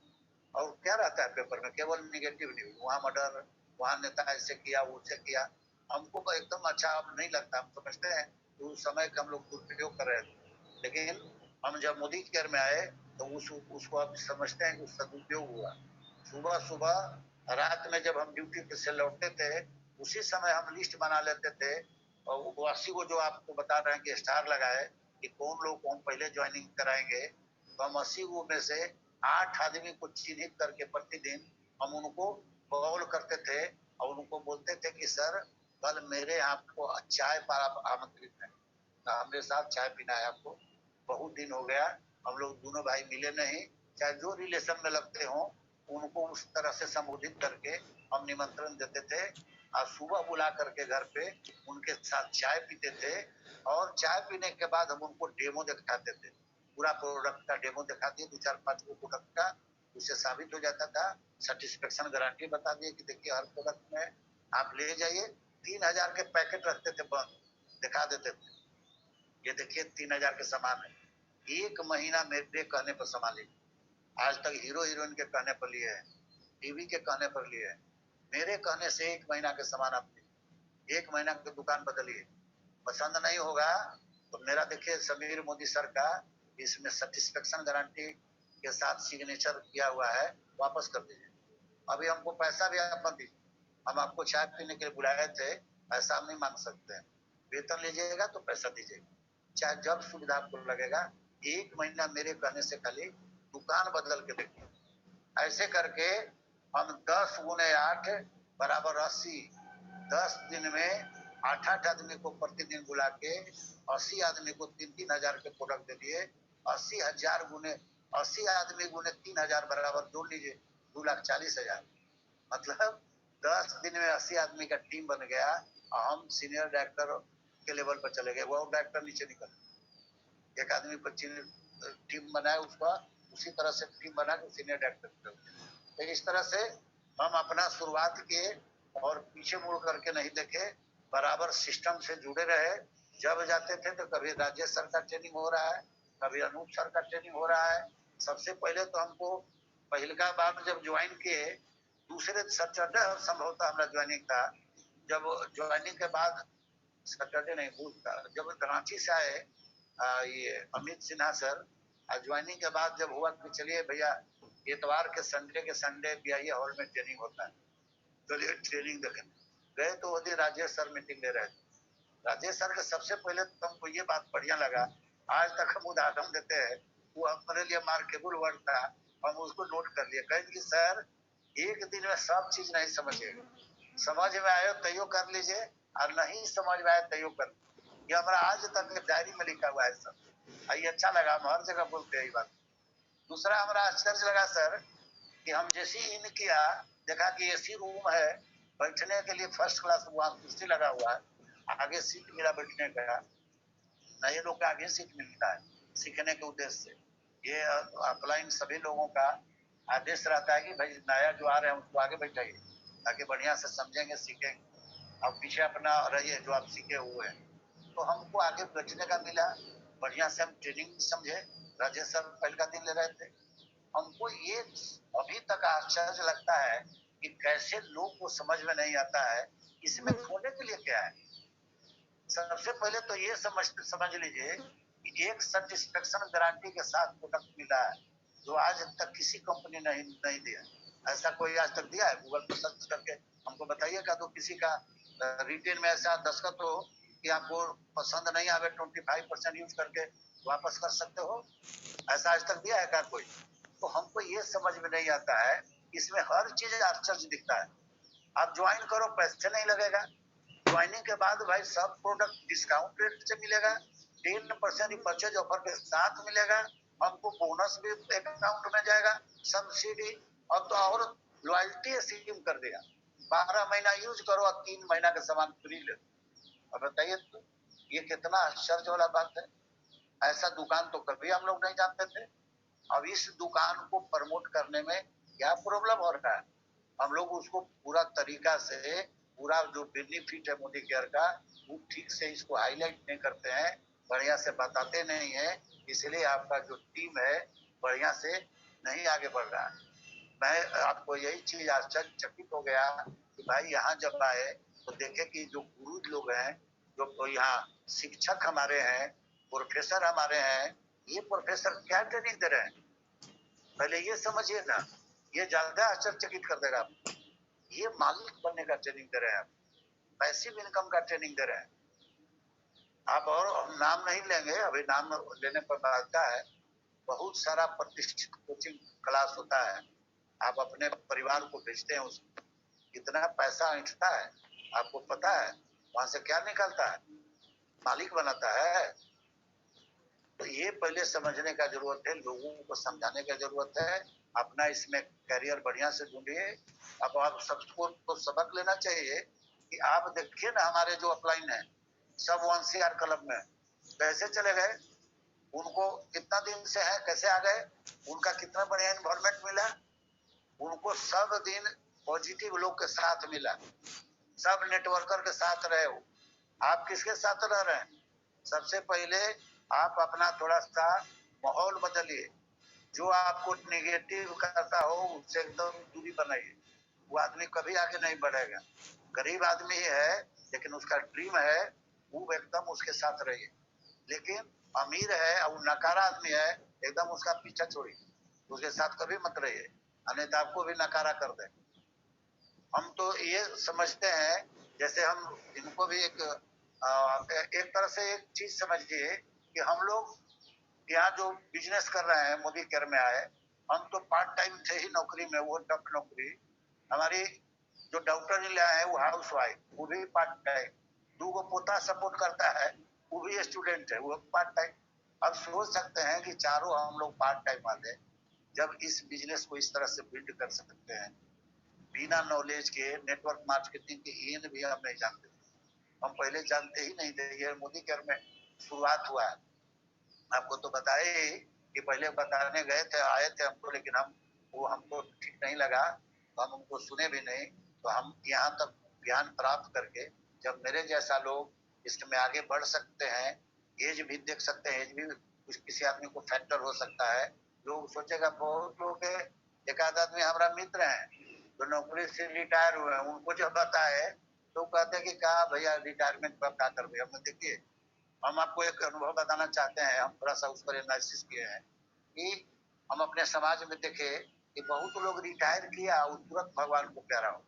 और क्या रहता है पेपर में? केवल निगेटिव न्यूज, वहाँ मर्डर, वहाँ नेता ऐसे किया उससे किया। हमको तो एकदम अच्छा अब नहीं लगता। हम समझते हैं कि उस समय का हम लोग दुरुपयोग कर रहे थे, लेकिन हम जब मोदी केयर में आए तो उसको अब समझते हैं कि सदुपयोग हुआ। सुबह सुबह रात में जब हम ड्यूटी पे से लौटते थे उसी समय हम लिस्ट बना लेते थे, और वो 80 को जो आपको बता रहे हैं कि स्टार लगाए कि कौन लोग को हम पहले ज्वाइनिंग कराएंगे, तो हम 80 को में से 8 आदमी को चिन्हित करके प्रतिदिन हम उनको कॉल करते थे और उनको बोलते थे कि सर कल मेरे आपको चाय पर आप आमंत्रित हैं, हमरे साथ चाय पीना है आपको। बहुत दिन हो गया हम लोग दोनों भाई मिले नहीं, चाहे जो रिलेशन में लगते हों उनको उस तरह से संबोधित करके हम निमंत्रण देते थे। और सुबह बुला करके घर पे उनके साथ चाय पीते थे, और चाय पीने के बाद हम उनको डेमो दिखाते थे। पूरा प्रोडक्ट का डेमो दिखा दिए, 2-4-5 प्रोडक्ट का, उससे साबित हो जाता था। सेटिस्फेक्शन गारंटी बता दिए कि देखिए हर प्रोडक्ट में आप ले जाइए। 3000 के पैकेट रखते थे, बंद दिखा देते थे, ये देखिए 3000 के सामान है। 1 महीना मेरे कहने पर सामान लीजिए। आज तक हीरो हीरोइन के कहने पर लिए है, टीवी के कहने पर लिए है, मेरे कहने से 1 महीना के सामान आप लीजिए। 1 महीना की दुकान बदलिए, पसंद नहीं होगा तो मेरा देखिए समीर मोदी सर का इसमें सेटिस्फेक्शन गारंटी के साथ सिग्नेचर किया हुआ है, वापस कर दीजिए। अभी हमको पैसा भी आप मत दीजिए, हम आपको चाय पीने के लिए बुलाए थे, पैसा हम नहीं मांग सकते हैं। वेतन लीजिएगा तो पैसा दीजिएगा, चाहे जब सुविधा आपको लगेगा। 1 महीना मेरे कहने से खाली दुकान बदल के देखिए। ऐसे करके हम 10 गुने 8 बराबर 80, 10 दिन में 8-8 आदमी को प्रतिदिन बुला के 80 आदमी को 3-3 हजार के प्रोडक्ट दे दिए। 80,000 गुने 80 आदमी गुने 3000 बराबर जोड़ लीजिए 2,40,000। मतलब 10 दिन में 80 आदमी का टीम बन गया, और हम सीनियर डायरेक्टर के लेवल पर चले गए। वो डायरेक्टर नीचे निकल, एक आदमी पर टीम बनाए उसका, उसी तरह से टीम बना के सीनियर डायरेक्टर। तो इस तरह से हम अपना शुरुआत किए और पीछे मुड़ करके नहीं देखे, बराबर सिस्टम से जुड़े रहे। जब जाते थे तो कभी राजेश सर का ट्रेनिंग हो रहा है, कभी अनूप सर का ट्रेनिंग हो रहा है। सबसे पहले तो हमको पहलका बार जब ज्वाइन किए, दूसरे सैटरडे संभवतः हमारा ज्वाइनिंग था। जब ज्वाइनिंग के बाद सैटरडे नहीं भूलता, जब कराची से आए ये अमित सिन्हा सर, ज्वाइनिंग के बाद जब हुआ कि चलिए भैया इतवार के संडे बीआईए हॉल में ट्रेनिंग होता है, चलिए ट्रेनिंग देखने गए। तो वो दिन राजेश सर मीटिंग ले रहे थे। राजेश सर के सबसे पहले तो हमको ये बात बढ़िया लगा, आज तक हम उदाहरण देते हैं, वो हमारे लिए मार्केबल वर्ड था, हम उसको नोट कर लिए। कहें कि सर एक दिन में सब चीज नहीं समझिएगा, समझ में आए तैयो कर लीजिए, और नहीं समझ में आए तैयो कर। ये हमारा आज तक डायरी में लिखा हुआ है सर, ये अच्छा लगा, हम हर जगह बोलते हैं ये बात। दूसरा हमारा आश्चर्य लगा सर कि हम जैसे इन किया, देखा कि एसी रूम है, बैठने के लिए फर्स्ट क्लास वहाँ कुर्सी लगा हुआ है, आगे सीट मिला बैठने का। नए लोग का आगे सीट मिलता है सीखने के उद्देश्य से। ये अपलाइन सभी लोगों का आदेश रहता है कि भाई नया जो आ रहे हैं उसको आगे बैठाइए, ताकि बढ़िया से समझेंगे सीखेंगे, और पीछे अपना रहिए जो आप सीखे हुए हैं। तो हमको आगे बैठने का मिला, बढ़िया से हम ट्रेनिंग समझे। राजेश सर पहले का दिन ले रहे थे। हमको ये अभी तक आश्चर्य लगता है कि कैसे लोग को समझ में नहीं आता है इसमें खोने के लिए क्या है। सबसे पहले तो ये समझ लीजिए कि एक सेटिस्फेक्शन गारंटी के साथ प्रोडक्ट मिला है, जो आज तक किसी कंपनी नहीं दिया। ऐसा कोई आज तक दिया है? गूगल पर सर्च करके हमको बताइएगा तो किसी का रिटेल में ऐसा दस्तखत हो कि आपको पसंद नहीं आवे 25% यूज करके वापस कर सकते हो, ऐसा आज तक दिया है क्या कोई? तो हमको ये समझ में नहीं आता है, इसमें हर चीज आश्चर्य दिखता है। आप ज्वाइन करो, पैसे नहीं लगेगा, ज्वाइनिंग के बाद भाई सब प्रोडक्ट डिस्काउंट रेट से मिलेगा, 10% परचेज ऑफर के साथ मिलेगा, हमको बोनस भी अकाउंट में जाएगा, सब्सिडी, अब तो और लॉयल्टी स्कीम कर दिया, 12 महीना यूज करो और 3 महीना का सामान फ्री ले। अब बताइए तो ये कितना आश्चर्य वाला बात है। ऐसा दुकान तो कभी हम लोग नहीं जानते थे। अब इस दुकान को प्रमोट करने में क्या प्रॉब्लम हो रहा है? हम लोग उसको पूरा तरीका से, पूरा जो बेनिफिट है मोदी केयर का, वो ठीक से इसको हाईलाइट नहीं करते हैं, बढ़िया से बताते नहीं है, इसलिए आपका जो टीम है बढ़िया से नहीं आगे बढ़ रहा है। मैं आपको यही चीज आश्चर्यचकित हो गया कि भाई यहाँ जब आए तो देखे कि जो गुरु लोग हैं, जो यहाँ शिक्षक हमारे हैं, प्रोफेसर हमारे हैं, ये प्रोफेसर क्या ट्रेनिंग दे रहे हैं, पहले ये समझिए ना। ये ज्यादा आश्चर्यचकित कर देगा आपको। ये मालिक बनने का ट्रेनिंग दे रहे हैं, पैसिव इनकम का ट्रेनिंग दे रहे हैं आप। और हम नाम नहीं लेंगे, अभी नाम लेने पर बाधा है। बहुत सारा प्रतिष्ठित कोचिंग क्लास होता है, आप अपने परिवार को भेजते हैं, उसमें कितना पैसा ऐंठता है आपको पता है? वहां से क्या निकलता है? मालिक बनाता है। तो ये पहले समझने का जरूरत है, लोगों को समझाने का जरूरत है। अपना इसमें करियर बढ़िया से ढूंढिए। अब आप सबको तो सबक लेना चाहिए कि आप देखिए ना, हमारे जो अपलाइन है सब 1CR क्लब में कैसे चले गए, उनको कितना दिन से है, कैसे आ गए, उनका कितना बढ़िया इन्वॉल्वमेंट मिला, उनको सब दिन पॉजिटिव लोग के साथ मिला, सब नेटवर्कर के साथ रहे हो। आप किसके साथ रह रहे हैं? सबसे पहले आप अपना थोड़ा सा माहौल बदलिए। जो आपको निगेटिव करता हो उससे एकदम दूरी बनाइए। वो आदमी कभी आगे नहीं बढ़ेगा। गरीब आदमी है लेकिन उसका ड्रीम है, वो एकदम उसके साथ रहिए। लेकिन अमीर है और नकारा आदमी है, एकदम उसका पीछा छोड़िए, उसके साथ कभी मत रहिए, अन्यथा आपको भी नकारा कर दे। हम तो ये समझते हैं, जैसे हम इनको भी एक तरह से एक चीज समझिए कि हम लोग यहाँ जो बिजनेस कर रहे हैं, मोदी केयर में आए, हम तो पार्ट टाइम थे ही नौकरी में, वो टफ नौकरी। हमारी जो डॉक्टर ने लाया है वो हाउस वाइफ, वो भी पार्ट टाइम, 2 पोता सपोर्ट करता है, वो भी स्टूडेंट है, वो पार्ट टाइम। अब सोच सकते हैं कि चारों हम लोग पार्ट टाइम वाले जब इस बिजनेस को इस तरह से बिल्ड कर सकते हैं, बिना नॉलेज के, नेटवर्क मार्केटिंग के इन भी हम नहीं जानते, हम पहले जानते ही नहीं थे। ये मोदी केयर में शुरुआत हुआ है। आपको तो बताए कि पहले बताने गए थे, आए थे हमको, लेकिन हमको ठीक नहीं लगा, तो हम उनको सुने भी नहीं। तो हम यहाँ तक ज्ञान प्राप्त करके, जब मेरे जैसा लोग इसमें आगे बढ़ सकते हैं, एज भी देख सकते हैं, एज भी कुछ किसी आदमी को फैक्टर हो सकता है। लोग सोचेगा, बहुत लोग एक आध आदमी हमारा मित्र हैं जो नौकरी से रिटायर हुए हैं, उनको जब बताए तो कहते हैं कि कहा भैया रिटायरमेंट पर क्या कर रहे हैं। देखिए, हम आपको एक अनुभव बताना चाहते हैं, हम थोड़ा सा उस पर एनालिसिस किए हैं कि हम अपने समाज में देखे कि बहुत लोग रिटायर किया और तुरंत भगवान को प्यारा हो।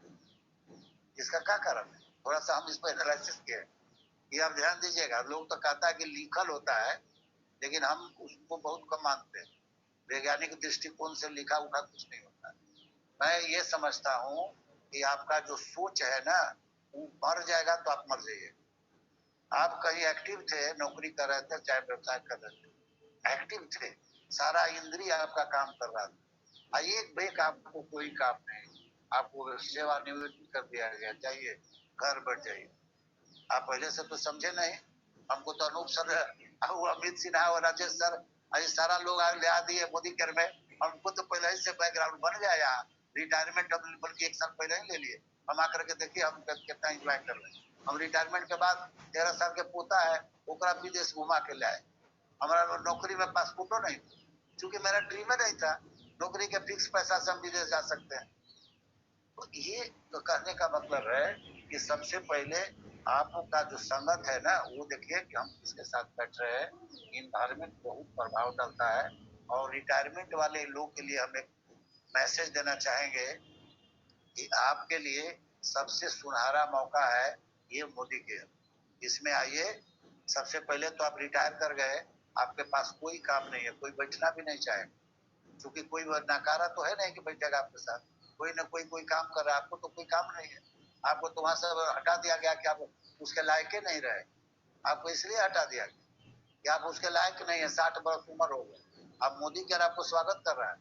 इसका क्या कारण है? थोड़ा सा हम इस पर एनालिसिस किए। ये आप ध्यान दीजिएगा, लोग तो कहता है कि लिखल होता है, लेकिन हम उसको बहुत कम मानते हैं। वैज्ञानिक दृष्टिकोण से लिखा उखा कुछ नहीं होता। मैं ये समझता हूँ कि आपका जो सोच है ना, वो मर जाएगा तो आप मर जाइए। आप कहीं एक्टिव थे, नौकरी कर रहे थे, चाहे व्यवसाय कर रहे थे, एक्टिव थे, सारा इंद्रिय आपका काम कर रहा था, एक ब्रेक आपको कोई काम नहीं, आपको सेवानिवृत्त कर दिया गया, जाइए घर बैठ जाइए। आप पहले से तो समझे नहीं। हमको तो अनूप सर, अमित सिन्हा और राजेश सर, ये सारा लोग ले आ दिए मोदी केयर में। हमको तो पहले से बैकग्राउंड बन गया यहाँ, रिटायरमेंट बल्कि 1 साल पहले ही ले लिए। हम आकर के देखिए हम कितना इंजॉय कर रहे हैं। हम रिटायरमेंट के बाद 13 साल के पोता है, ओकरा विदेश घुमा के लाए। हमारा नौकरी में पासपोर्टो नहीं, क्योंकि मेरा ड्रीम नहीं था नौकरी के फिक्स पैसा से हम विदेश जा सकते हैं। तो ये तो कहने का मतलब है कि सबसे पहले आपका जो संगत है ना, वो देखिए कि हम किसके साथ बैठ रहे हैं। इन्वायरमेंट बहुत प्रभाव डालता है। और रिटायरमेंट वाले लोग के लिए हम एक मैसेज देना चाहेंगे कि आपके लिए सबसे सुनहरा मौका है ये मोदी केयर। इसमें आइए। सबसे पहले तो आप रिटायर कर गए, आपके पास कोई काम नहीं है, कोई बैठना भी नहीं चाहे, क्योंकि कोई नकारा तो है नहीं कि बैठेगा आपके साथ। कोई ना कोई काम कर रहा है, आपको तो कोई काम नहीं है। आपको तो वहां से हटा दिया गया कि आप उसके लायक ही नहीं रहे। आपको इसलिए हटा दिया गया कि आप उसके लायक नहीं है, 60 वर्ष उम्र हो गई। अब मोदी केयर आपको स्वागत कर रहा है।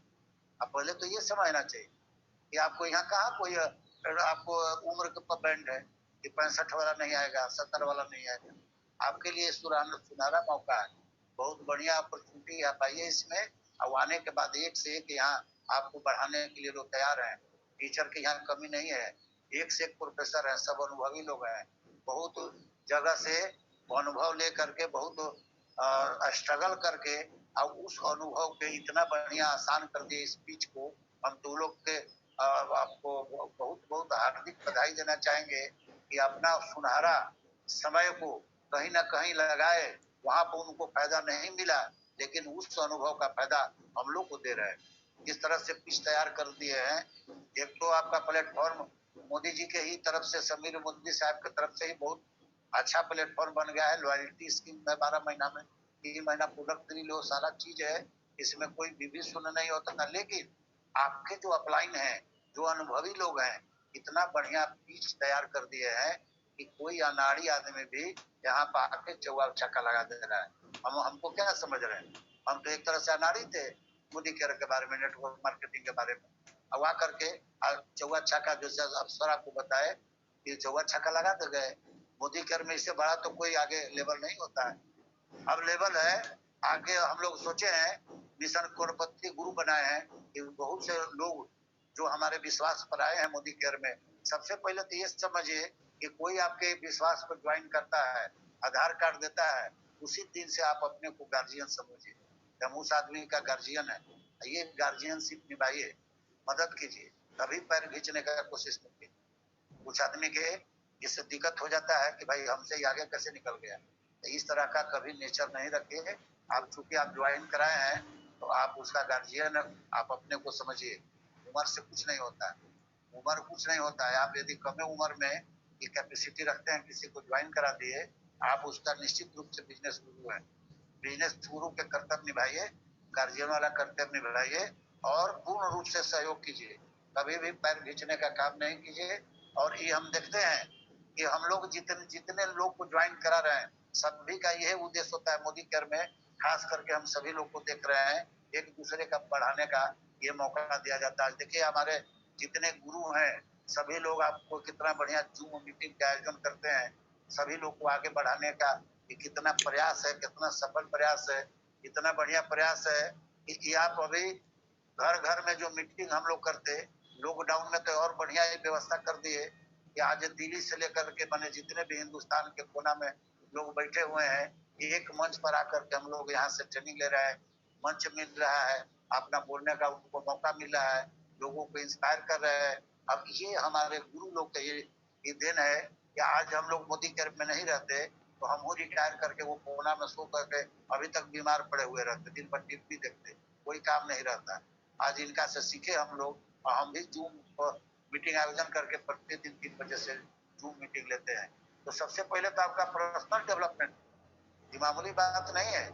अब पहले तो ये समझना चाहिए कि आपको यहाँ कहाँ कोई आपको उम्र का बैंड है कि 65 वाला नहीं आएगा, 70 वाला नहीं आएगा। आपके लिए सुनहरा मौका है, बहुत बढ़िया अपॉर्चुनिटी आप आइए इसमें। अब आने के बाद एक से एक यहाँ आपको बढ़ाने के लिए लोग तैयार हैं। टीचर की यहाँ कमी नहीं है, एक से एक प्रोफेसर है, सब अनुभवी लोग हैं। बहुत जगह से अनुभव ले करके, बहुत स्ट्रगल करके, अब उस अनुभव के इतना बढ़िया आसान कर दिए स्पीच को। हम तो लोग के आपको बहुत बहुत हार्दिक बधाई देना चाहेंगे कि अपना सुनहरा समय को कहीं ना कहीं लगाए। वहां पर उनको फायदा नहीं मिला, लेकिन उस अनुभव का फायदा हम लोग को दे रहे हैं। इस तरह से पिच तैयार कर दिए हैं। एक तो आपका प्लेटफॉर्म मोदी जी के ही तरफ से, समीर मोदी साहब की तरफ से ही बहुत अच्छा प्लेटफॉर्म बन गया है। लॉयल्टी स्कीम में 12 महीना में 3 महीना प्रोडक्ट फ्री लो, सारा चीज है, इसमें कोई भी सुन नहीं होता था। लेकिन आपके जो अपलाइन है, जो अनुभवी लोग हैं, इतना बढ़िया पिच तैयार कर दिए हैं कि कोई अनाड़ी आदमी भी यहाँ पर आके चौवा छक्का लगा दे रहा है। हमको क्या समझ रहे हैं, हम तो एक तरह से अनाड़ी थे मोदी केयर के बारे में, नेटवर्क मार्केटिंग के बारे में। अब आ करके चौवा छक्का, जो अफसर आपको बताए कि चौवा छक्का लगा दे गए। मोदी केयर में इससे बड़ा तो कोई आगे लेवल नहीं होता है। अब लेवल है आगे। हम लोग सोचे हैं, मिशन करोड़पति गुरु बनाए हैं कि बहुत से लोग जो हमारे विश्वास पर आए हैं मोदी केयर में। सबसे पहले तो ये समझिए कि कोई आपके विश्वास पर ज्वाइन करता है, आधार कार्ड देता है, उसी दिन से आप अपने को गार्जियन समझिए। हम उस आदमी का गार्जियन है, ये गार्जियनशिप निभाइए, मदद कीजिए, कभी पैर खींचने का कोशिश नहीं कीजिए। कुछ आदमी के इससे दिक्कत हो जाता है कि भाई हमसे आगे कैसे निकल गया। इस तरह का कभी नेचर नहीं रखिए। आप चूंकि आप ज्वाइन कराए हैं तो आप उसका गार्जियन, आप अपने को समझिए। उम्र से कुछ नहीं होता है, उम्र कुछ नहीं होता है। आप यदि कम उम्र में ये कैपेसिटी रखते हैं, किसी को ज्वाइन करा दिए, आप उसका निश्चित रूप से बिजनेस गुरु है। बिजनेस गुरु के कर्तव्य निभाइए, गार्जियन वाला कर्तव्य निभाइए और पूर्ण रूप से सहयोग कीजिए। कभी भी पैर खींचने का काम नहीं कीजिए। और ये हम देखते हैं कि हम लोग जितने जितने लोग को ज्वाइन करा रहे हैं, सभी का यही उद्देश्य होता है मोदी केयर में। खास करके हम सभी लोग को देख रहे हैं, एक दूसरे का बढ़ाने का ये मौका दिया जाता है। देखिए हमारे जितने गुरु हैं, सभी लोग आपको कितना बढ़िया जूम मीटिंग का आयोजन करते हैं। सभी लोग को आगे बढ़ाने का ये कितना प्रयास है, कितना सफल प्रयास है, इतना बढ़िया प्रयास है कि आप अभी घर घर में जो मीटिंग हम लोग करते, लॉकडाउन में तो और बढ़िया व्यवस्था कर दिए कि आज दिल्ली से लेकर के बने जितने भी हिंदुस्तान के कोना में लोग बैठे हुए हैं, एक मंच पर आकर के हम लोग यहाँ से ट्रेनिंग ले रहे हैं। मंच मिल रहा है, अपना बोलने का उनको मौका मिल रहा है, लोगों को इंस्पायर कर रहे हैं। अब ये हमारे गुरु लोग का ये देन है कि आज हम लोग मोदी केयर में नहीं रहते तो हम रिटायर करके वो कोना में सो करके अभी तक बीमार पड़े हुए रहते, दिन भर टीवी देखते, कोई काम नहीं रहता। आज इनका से सीखे हम लोग, और हम भी जूम मीटिंग आयोजन करके प्रतिदिन 3 बजे से जूम मीटिंग लेते हैं। तो सबसे पहले तो आपका पर्सनल डेवलपमेंट, ये मामूली बात नहीं है।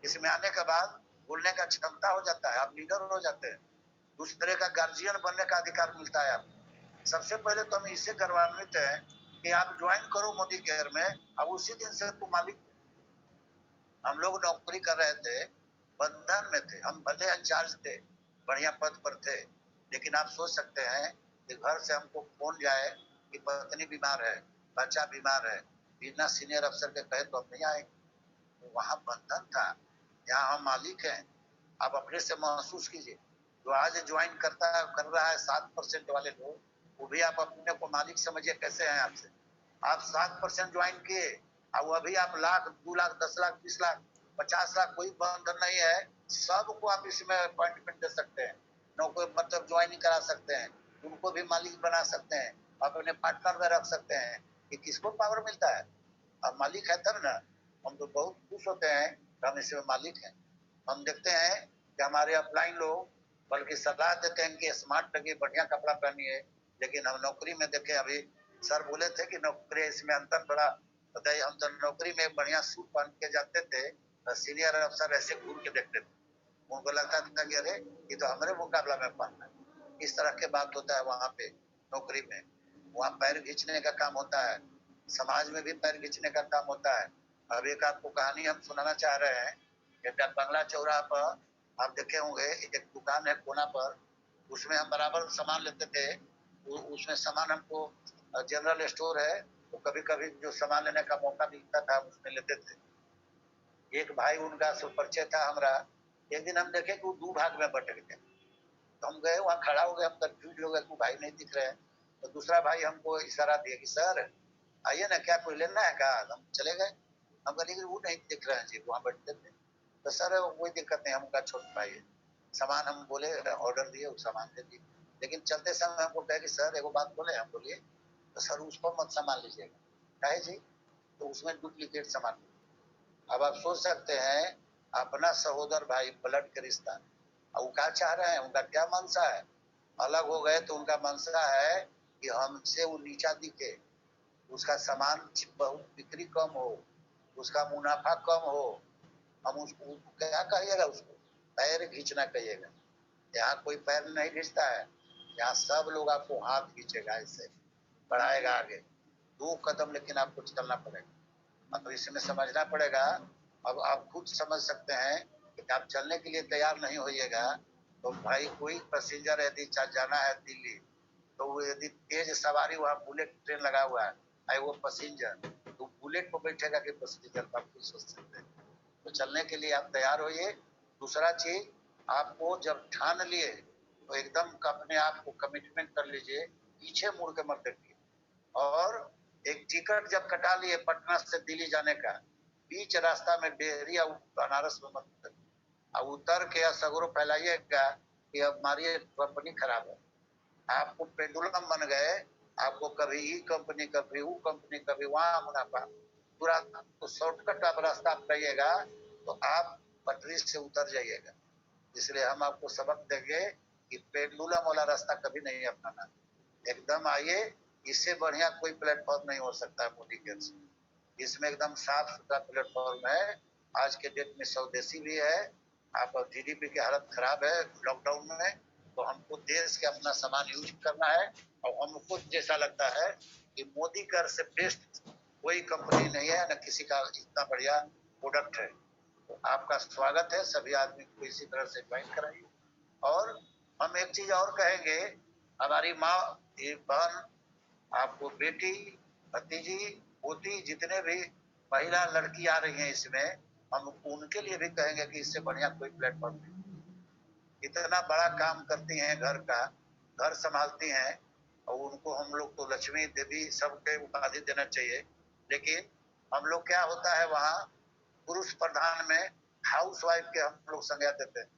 इसमें आने के बाद बोलने का क्षमता हो जाता है, आप लीडर हो जाते हैं, दूसरे का गार्जियन बनने का अधिकार मिलता है आपको। सबसे पहले तो हम इससे गौरवान्वित हैं कि आप ज्वाइन करो मोदी केयर में, अब उसी दिन से तुम मालिक। हम लोग नौकरी कर रहे थे, बंधन में थे, हम भले इंचार्ज थे, बढ़िया पद पर थे, लेकिन आप सोच सकते हैं कि घर से हमको फोन जाए कि पत्नी बीमार है, बच्चा बीमार है, बिना सीनियर अफसर के कहे तो हम नहीं आएंगे। तो वहाँ बंधन था, यहाँ हम मालिक हैं। आप अपने से महसूस कीजिए। जो आज ज्वाइन कर रहा है 7% वाले लोग, वो भी आप अपने को मालिक समझिए कैसे हैं आपसे। आप 7% ज्वाइन किए, अब अभी आप लाख, 2 लाख, 10 लाख, 20 लाख, 50 लाख, कोई बंधन नहीं है। सबको आप इसमें अपॉइंटमेंट दे सकते हैं, नौकरी मतलब ज्वाइनिंग करा सकते हैं, उनको भी मालिक बना सकते हैं, अपने पार्टनर में रख सकते हैं। ये किसको पावर मिलता है? अब मालिक है तब ना। हम तो बहुत खुश होते हैं कि हम इसमें मालिक हैं। हम देखते हैं कि हमारे अपलाइन लोग बल्कि सलाह देते हैं कि स्मार्ट लगे, बढ़िया कपड़ा पहनिए, लेकिन हम नौकरी में देखे, अभी सर बोले थे कि नौकरी इसमें अंतर बड़ा बताइए। हम तो नौकरी में बढ़िया सूट पहन के जाते थे, सीनियर अफसर ऐसे घूर के देखते थे, उनको लगता था कि अरे ये तो हमारे मुकाबला में पहनना है। इस तरह के बात होता है वहाँ पे नौकरी में। वहाँ पैर खींचने का काम होता है, समाज में भी पैर खींचने का काम होता है। अब एक आपको कहानी हम सुनाना चाह रहे हैं। एक बंगला चौराहा पर आप देखे होंगे एक दुकान है कोना पर, उसमें हम बराबर सामान लेते थे। उसमें सामान हमको जनरल स्टोर है, तो कभी कभी जो सामान लेने का मौका मिलता था उसमें लेते थे। एक भाई उनका सब परिचय था हमारा। एक दिन हम देखे कि वो 2 भाग में बट गए। तो हम गए वहाँ, खड़ा हो गए, हम कंफ्यूज हो गए कि भाई नहीं दिख रहे हैं। तो दूसरा भाई हमको इशारा दिया कि सर आइए ना, क्या कोई लेना है? कहा हम चले गए। हम कहा लेकिन वो नहीं दिख रहे हैं जी, वहाँ बैठते थे। तो सर कोई दिक्कत नहीं, हमका छोटा भाई है। सामान हम बोले ऑर्डर दिए, वो सामान दे दिए। लेकिन चलते समय हमको कहे कि सर एगो बात बोले। हम बोलिए। तो सर उसको मत सामान लीजिएगा। कहे जी? तो उसमें डुप्लीकेट सामान। अब आप सोच सकते हैं, अपना सहोदर भाई, ब्लड का रिश्ता, अब वो क्या चाह रहे हैं, उनका क्या मंशा है? अलग हो गए तो उनका मंशा है कि हमसे वो नीचा दिखे, उसका सामान बहुत बिक्री कम हो, उसका मुनाफा कम हो। हम उसको क्या कहिएगा? उसको पैर खींचना कहिएगा। यहाँ कोई पैर नहीं खींचता है, यहाँ सब लोग आपको हाथ खींचेगा, ऐसे बढ़ाएगा आगे 2 कदम, लेकिन आपको चलना पड़ेगा। तो इसमें समझना पड़ेगा। अब आप खुद समझ सकते हैं कि आप चलने के लिए तैयार नहीं होइएगा तो भाई, कोई पैसेंजर यदि जाना है दिल्ली, तो वो यदि तेज सवारी, वहाँ बुलेट ट्रेन लगा हुआ है, आई वो पैसेंजर, तो बुलेट पर बैठेगा कि पैसेंजर पर, आप कुछ सोच सकते हैं। तो चलने के लिए आप तैयार होइए। दूसरा चीज, आपको जब ठान लिए तो एकदम अपने आप को कमिटमेंट कर लीजिए, पीछे मुड़ के मत देखिए। और एक टिकट जब कटा लिए पटना से दिल्ली जाने का, बीच रास्ता में डेहरी या बनारस में मत उतरिए। अब उतर के सगरो फैलाइएगा कि अब हमारी कंपनी खराब है। आपको पेंडुलम बन गए, आपको कभी ई कंपनी, कभी वो कंपनी, कभी वहां मुनाफा, पूरा तो शॉर्टकट आप रास्ता अपनाइएगा तो आप पटरी से उतर जाइएगा। इसलिए हम आपको सबक देंगे कि पेंडुलम वाला रास्ता कभी नहीं अपनाना। एकदम आइए, इससे बढ़िया कोई प्लेटफॉर्म नहीं हो सकता है मोदी के से। इसमें एकदम साफ सुथरा प्लेटफॉर्म है। आज के डेट में स्वदेशी भी है। आप जीडीपी की हालत खराब है लॉकडाउन में, तो हमको देश के अपना सामान यूज करना है। और हमको जैसा लगता है कि मोदी कर से बेस्ट कोई कंपनी नहीं है, न किसी का इतना बढ़िया प्रोडक्ट है। तो आपका स्वागत है, सभी आदमी को इसी तरह से ज्वाइन कराइए। और हम एक चीज और कहेंगे, हमारी माँ, बहन, आपको बेटी, भतीजी, पोती, जितने भी महिला लड़की आ रही हैं इसमें, हम उनके लिए भी कहेंगे कि इससे बढ़िया कोई प्लेटफॉर्म नहीं। इतना बड़ा काम करती हैं, घर का, घर संभालती हैं, और उनको हम लोग तो लक्ष्मी देवी सबके उपाधि देना चाहिए। लेकिन हम लोग क्या होता है, वहाँ पुरुष प्रधान में हाउस वाइफ के हम लोग संज्ञा देते हैं।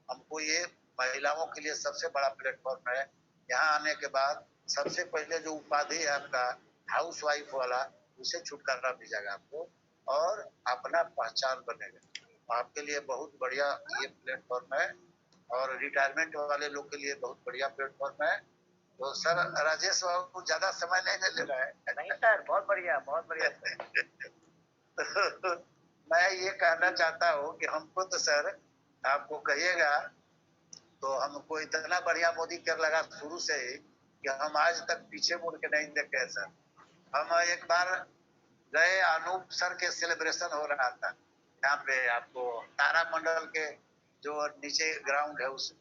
हमको ये महिलाओं के लिए सबसे बड़ा प्लेटफॉर्म है। यहाँ आने के बाद सबसे पहले जो उपाधि है आपका हाउस वाइफ वाला, उसे छुटकारा मिल जाएगा आपको, और अपना पहचान बनेगा। आपके लिए बहुत बढ़िया ये प्लेटफॉर्म है, और रिटायरमेंट वाले लोग के लिए बहुत बढ़िया प्लेटफॉर्म है। तो सर, राजेश बाबू ज्यादा समय नहीं ले रहा है। नहीं सर, बहुत बढ़िया, बहुत बढ़िया सर। मैं ये कहना चाहता हूँ कि हमको तो सर, आपको कहिएगा तो हमको इतना बढ़िया मोदी कर लगा शुरू से ही कि हम आज तक पीछे मुड़ के नहीं देखे सर। हम एक बार गए, अनूप सर के सेलिब्रेशन हो रहा था यहाँ पे, आपको तारामंडल के जो नीचे ग्राउंड है उस,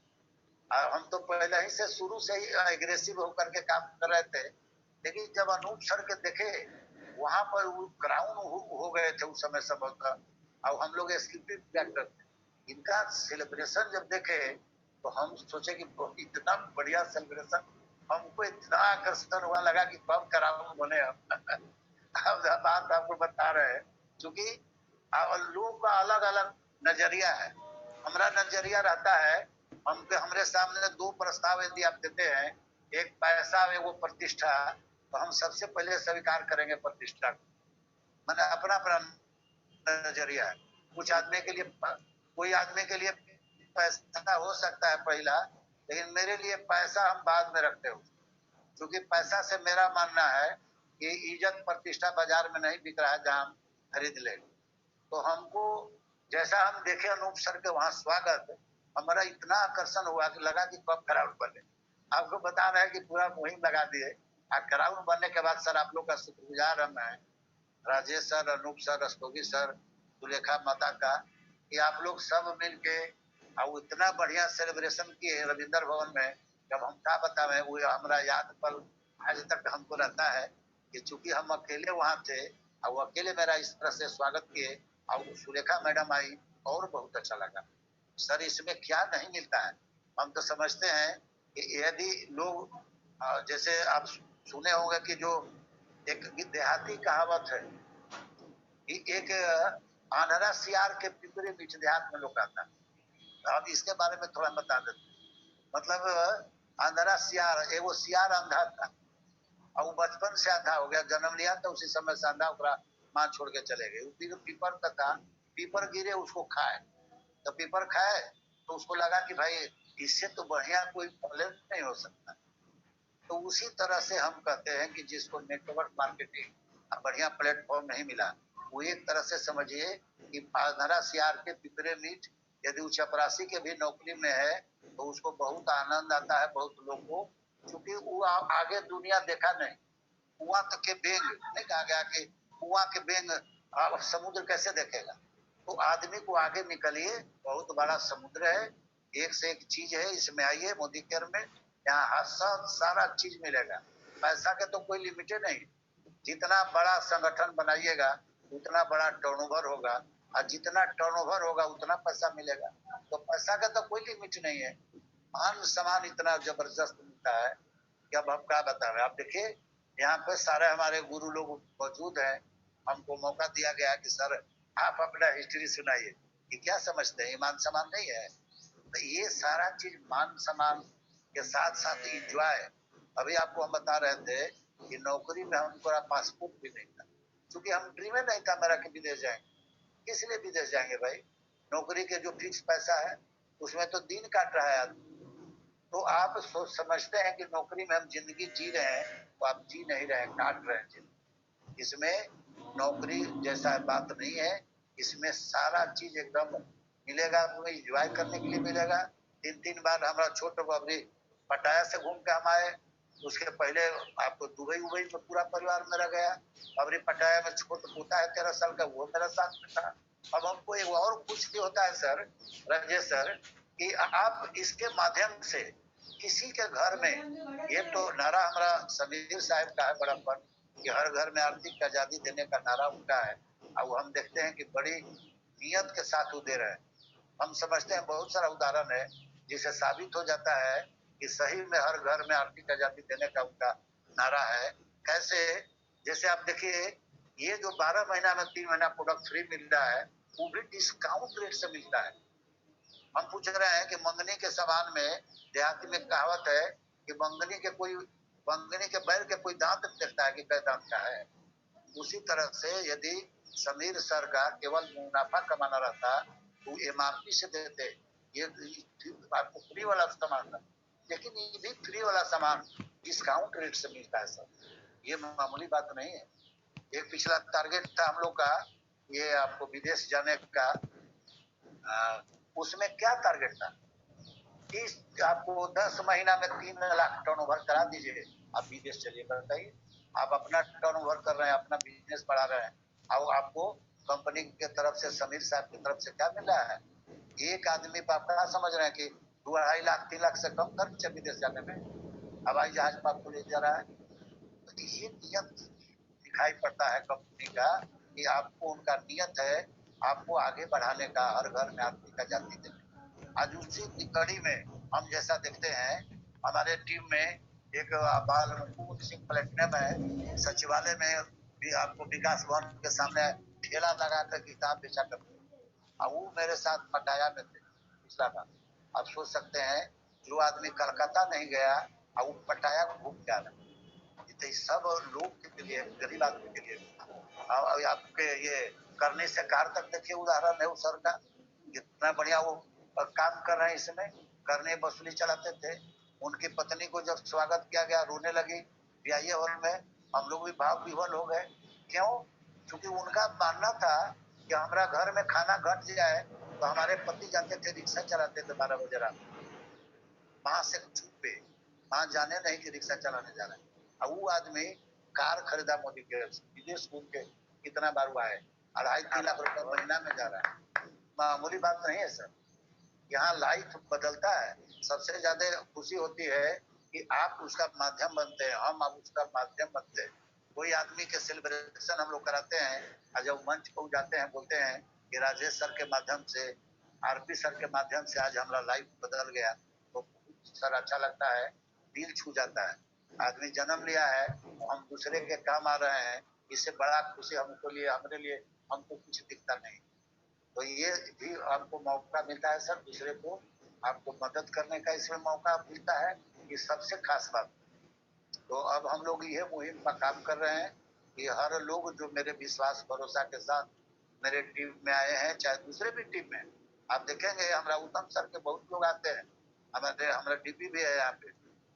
हम तो पहले ही से शुरू से ही एग्रेसिव होकर के काम कर रहे थे। लेकिन जब अनूप सर के देखे वहां पर वो ग्राउंड हो गए थे उस समय सब, और हम लोग स्क्रिप्टेड एक्टर थे। इनका सेलिब्रेशन जब देखे तो हम सोचे कि इतना बढ़िया सेलिब्रेशन, हमको इतना आकर्षण हुआ, लगा कि कब कराऊं बने हम। अब बात आपको बता रहे हैं, क्योंकि लोगों का अलग अलग नजरिया है। हमारा नजरिया रहता है, हमरे सामने 2 प्रस्ताव यदि आप देते हैं, एक पैसा और वो प्रतिष्ठा, तो हम सबसे पहले स्वीकार करेंगे प्रतिष्ठा को। मैंने अपना अपना नजरिया है। कुछ आदमी के लिए, कोई आदमी के लिए पैसा हो सकता है पहला, लेकिन मेरे लिए पैसा हम बाद में रखते हो, क्योंकि पैसा से मेरा मानना है कि इज्जत प्रतिष्ठा बाजार में नहीं बिक रहा है जहां हम खरीद ले। तो हमको जैसा हम देखे अनूप सर के वहां स्वागत, हमारा इतना आकर्षण हुआ कि लगा कि कब क्राउड बने। आपको बता रहे हैं कि पूरा मुहिम लगा दिए। क्राउड बनने के बाद सर आप लोग का शुक्रगुजार हम हैं, Rajesh sir, Anoop sir, Rastogi sir, Sulekha माता का, कि आप लोग सब मिल के और वो इतना बढ़िया सेलिब्रेशन किए रविंद्र भवन में, जब हम क्या बतावे, वो हमारा याद पल आज तक हमको रहता है कि चूंकि हम अकेले वहाँ थे और वो अकेले मेरा इस तरह से स्वागत किए, और सुरेखा मैडम आई और बहुत अच्छा लगा। सर इसमें क्या नहीं मिलता है, हम तो समझते हैं कि यदि लोग जैसे आप सुने होंगे कि जो एक देहाती कहावत है कि एक आंधरा सियार के पिपरे बीच देहात में लोग आता है। अब इसके बारे में थोड़ा बता देते, मतलब आंधरा सियार, वो सियार अंधा था और वो बचपन से अंधा हो गया, जन्म लिया तो उसी समय से अंधा, ओकरा माँ छोड़ के चले गए। फिर पीपर का था, पीपर गिरे उसको खाए, तो पीपर खाए तो उसको लगा कि भाई इससे तो बढ़िया कोई फल नहीं हो सकता। तो उसी तरह से हम कहते हैं कि जिसको नेटवर्क मार्केटिंग बढ़िया प्लेटफॉर्म नहीं मिला, वो एक तरह से समझिए कि आंधरा सियार के पिपरे मीठ। यदि वो चपरासी के भी नौकरी में है तो उसको बहुत आनंद आता है, बहुत लोग को, क्योंकि वो आगे दुनिया देखा नहीं। कुआं तक के बेंग नहीं कहा गया कि कुआं के बेंग समुद्र कैसे देखेगा। तो आदमी को आगे निकलिए, बहुत बड़ा समुद्र है, एक से एक चीज है, इसमें आइए मोदी केयर में, यहाँ सब सारा चीज मिलेगा। पैसा के तो कोई लिमिटेड नहीं, जितना बड़ा संगठन बनाइएगा उतना बड़ा टर्नओवर होगा, और जितना टर्नओवर होगा उतना पैसा मिलेगा। तो पैसा का तो कोई लिमिट नहीं है, मान सम्मान इतना जबरदस्त मिलता है कि अब हम क्या बताएं। आप देखिए यहाँ पे सारे हमारे गुरु लोग मौजूद हैं, हमको मौका दिया गया कि सर आप अपना हिस्ट्री सुनाइए कि क्या समझते हैं, मान सम्मान नहीं है। तो ये सारा चीज मान सम्मान के साथ साथ इंजॉय। अभी आपको हम बता रहे थे कि नौकरी में हमको पासपोर्ट भी नहीं था, क्योंकि हम ड्रीम में नहीं था मेरा कि विदेश जाएंगे। किस लिए विदेश जाएंगे भाई, नौकरी के जो फिक्स पैसा है उसमें तो दिन काट रहा है आदमी। तो आप सोच समझते हैं कि नौकरी में हम जिंदगी जी रहे हैं, तो आप जी नहीं रहे, काट रहे हैं जिंदगी। इसमें नौकरी जैसा बात नहीं है, इसमें सारा चीज एकदम मिलेगा, आपको एंजॉय करने के लिए मिलेगा। 3 बार हमारा छोटे अभी पटाया से घूम के हम आए, उसके पहले आपको दुबई उबई में पूरा परिवार मेरा गया। अभी पटाया में छोट पोता है 13 साल का, वो मेरा साथ में था। अब हमको एक और कुछ भी होता है सर, राजेश सर, कि आप इसके माध्यम से किसी के घर में, ये तो नारा हमारा समीर साहब का है बड़प्पन कि हर घर में आर्थिक आजादी देने का नारा उनका है, और हम देखते हैं कि बड़ी नियत के साथ वो दे रहे हैं। हम समझते हैं बहुत सारा उदाहरण है जिसे साबित हो जाता है कि सही में हर घर में आर्थिक आजादी देने का उनका नारा है। कैसे, जैसे आप देखिए ये जो 12 महीना में 3 महीना प्रोडक्ट फ्री मिल रहा है, वो भी डिस्काउंट रेट से मिलता है। हम पूछ रहे हैं कि मंगनी के सामान में, देहाती में कहावत है कि मंगनी के बैल के कोई दांत देखता है कि कै दांत का है। उसी तरह से यदि समीर सर का केवल मुनाफा कमाना रहता तो एमआरपी से देते, ये आपको फ्री वाला सामान था, लेकिन ये भी फ्री वाला सामान डिस्काउंट रेट से मिलता है सर, ये मामूली बात नहीं है। एक पिछला टारगेट था हम लोग का, ये आपको विदेश जाने का, उसमें क्या टारगेट था, इस आपको 10 महीना में 3 लाख टर्नओवर करा दीजिए, आप विदेश चलिए। बताइए, आप अपना टर्नओवर कर रहे हैं, अपना बिजनेस बढ़ा रहे हैं, और आपको कंपनी के तरफ से, समीर साहब की तरफ से क्या मिल रहा है। एक आदमी पर आप क्या समझ रहे हैं कि 2-2.5 लाख 3 लाख से कम खर्च है विदेश जाने में, हवाई जहाज पर आपको ले जा रहा है। तो ये नियत दिखाई पड़ता है कंपनी का कि आपको, उनका नियत है आपको आगे बढ़ाने का, हर घर में आर्थिक आजादी देने। आज उसी कड़ी में हम जैसा देखते हैं, हमारे टीम में एक बाल मुकुंद सिंह प्लेटिनम है, सचिवालय में भी आपको विकास भवन के सामने ठेला लगा कर किताब बेचा करते, और वो मेरे साथ पटाया में थे पिछला बार। आप सोच सकते हैं जो आदमी कलकत्ता नहीं गया और वो पटाया घूम के आ रहा, तो सब लोग के लिए, गरीब आदमी के लिए। और आपके ये करने से कार तक देखिए उदाहरण है उस सर का, कितना बढ़िया वो काम कर रहे हैं। इसमें करने वसूली चलाते थे, उनकी पत्नी को जब स्वागत किया गया रोने लगी ब्याह हॉल में, हम लोग भी भाव विह्वल हो गए। क्यों, क्योंकि उनका मानना था कि हमारा घर में खाना घट जाए तो हमारे पति जाते थे रिक्शा चलाते थे 12 बजे रात, वहां से छुपे, वहां जाने नहीं कि रिक्शा चलाने जा रहे हैं। और वो आदमी कार खरीदा मोदी के विदेश घूम के, कितना बार हुआ है, 2.5-3 लाख रुपए महीना में जा रहा है, मामूली बात नहीं है सर। यहाँ लाइफ बदलता है। सबसे ज्यादा खुशी होती है कि आप उसका माध्यम बनते हैं, हम आप उसका माध्यम बनते हैं। कोई आदमी के सेलिब्रेशन हम लोग कराते हैं और जब मंच पर जाते हैं बोलते हैं कि राजेश सर के माध्यम से, आरपी सर के माध्यम से आज हमारा लाइफ बदल गया, तो सर अच्छा लगता है, दिल छू जाता है। आदमी जन्म लिया है, हम दूसरे के काम आ रहे हैं, इससे बड़ा खुशी हमको लिए, हमारे लिए हमको कुछ दिखता नहीं। तो ये भी आपको मौका मिलता है सर, दूसरे को आपको मदद करने का इसमें मौका मिलता है, ये सबसे खास बात। तो अब हम लोग ये मुहिम का काम कर रहे हैं कि हर लोग जो मेरे विश्वास भरोसा के साथ मेरे टीम में आए हैं, चाहे दूसरे भी टीम में, आप देखेंगे हमारा उत्तम सर के बहुत लोग आते हैं, हमारा डीपी भी है यहाँ पे,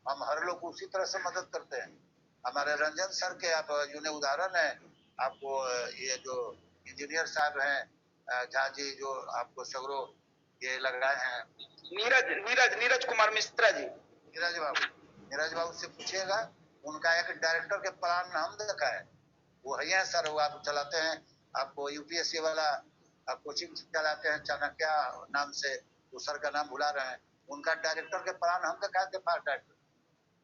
हम हर लोग उसी तरह से मदद करते हैं। हमारे रंजन सर के आप जिन्हें उदाहरण है, आपको ये जो इंजीनियर साहब हैं झा जी, जो आपको सगरो ये लगाए हैं, नीरज कुमार मिश्रा जी, नीरज बाबू से पूछिएगा, उनका एक डायरेक्टर के प्लान हम देखा है, वो है सर, वो आप चलाते हैं, आपको यूपीएससी वाला आप कोचिंग चलाते हैं चाणक्य नाम से, उस सर का नाम भुला रहे हैं, उनका डायरेक्टर के प्लान हम देखा थे, फास्ट डायरेक्टर।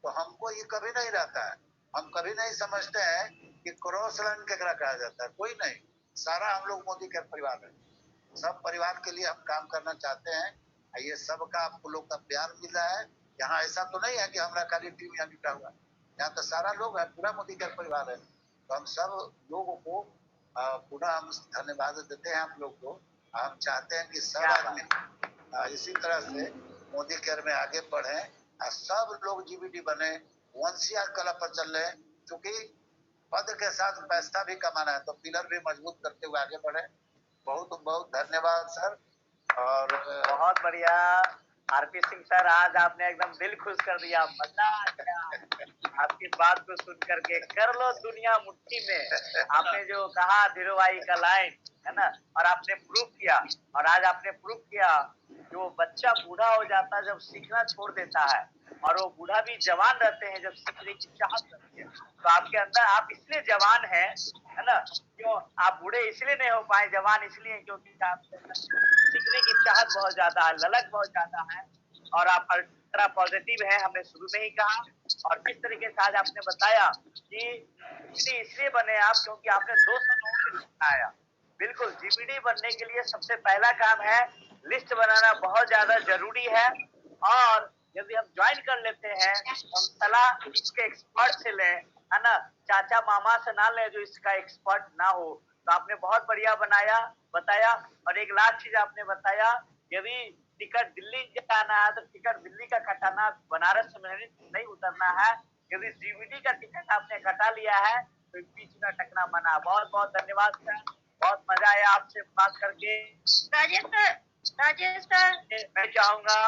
तो हमको ये कभी नहीं रहता है, हम कभी नहीं समझते हैं कि क्रॉस लाइन केकरा कहा जाता है, कोई नहीं, सारा हम लोग मोदी के परिवार है, सब परिवार के लिए हम काम करना चाहते हैं। ये सबका आपको लोग का प्यार मिल रहा है। यहाँ ऐसा तो नहीं है कि हमारा खाली टीम यहाँ जुटा हुआ, यहाँ तो सारा लोग है, पूरा मोदी का परिवार है। तो हम सब लोगों को पुनः हम धन्यवाद देते हैं आप लोग को। हम चाहते हैं कि सब आदमी इसी तरह से मोदी केयर में आगे बढ़े, सब लोग जीबीडी बने, वंशिया कला पर चल रहे, क्योंकि पद के साथ पैसा भी कमाना है, तो पिलर भी मजबूत करते हुए आगे बढ़े। बहुत बहुत धन्यवाद सर। और बहुत बढ़िया आरपी सिंह सर, आज आपने एकदम दिल खुश कर दिया, मजा आ गया आपकी बात को सुन करके। कर लो दुनिया मुट्ठी में, आपने जो कहा धीरूभाई का लाइन है ना, और आपने प्रूव किया, और आज आपने प्रूव किया जो बच्चा बूढ़ा हो जाता है जब सीखना छोड़ देता है, और वो बूढ़ा भी जवान रहते हैं जब सीखने की चाहत रहती है। तो आपके अंदर, आप इसलिए जवान हैं, है ना, क्यों आप बूढ़े इसलिए नहीं हो पाए, जवान इसलिए क्योंकि आपके अंदर सीखने की चाहत बहुत ज्यादा है, ललक बहुत ज्यादा है, और आप अल्ट्रा पॉजिटिव है, हमने शुरू में ही कहा। और किस तरीके से आज आपने बताया कि इसलिए बने आप क्योंकि आपने 200 लोगों को सिखाया। बिल्कुल, जीपीडी बनने के लिए सबसे पहला काम है लिस्ट बनाना, बहुत ज्यादा जरूरी है। और यदि हम ज्वाइन कर लेते हैं, हम सलाह इसके एक्सपर्ट से लें, है ना, चाचा मामा से ना लें जो इसका एक्सपर्ट ना हो। तो आपने बहुत बढ़िया बताया। और एक लास्ट चीज आपने बताया, यदि टिकट दिल्ली जाना है तो टिकट दिल्ली का कटाना, बनारस में नहीं उतरना है। यदि जीबीडी का टिकट आपने कटा लिया है तो बीच में अटकना मना। बहुत बहुत धन्यवाद सर, बहुत मजा आया आपसे बात करके। राजेश सर मैं चाहूंगा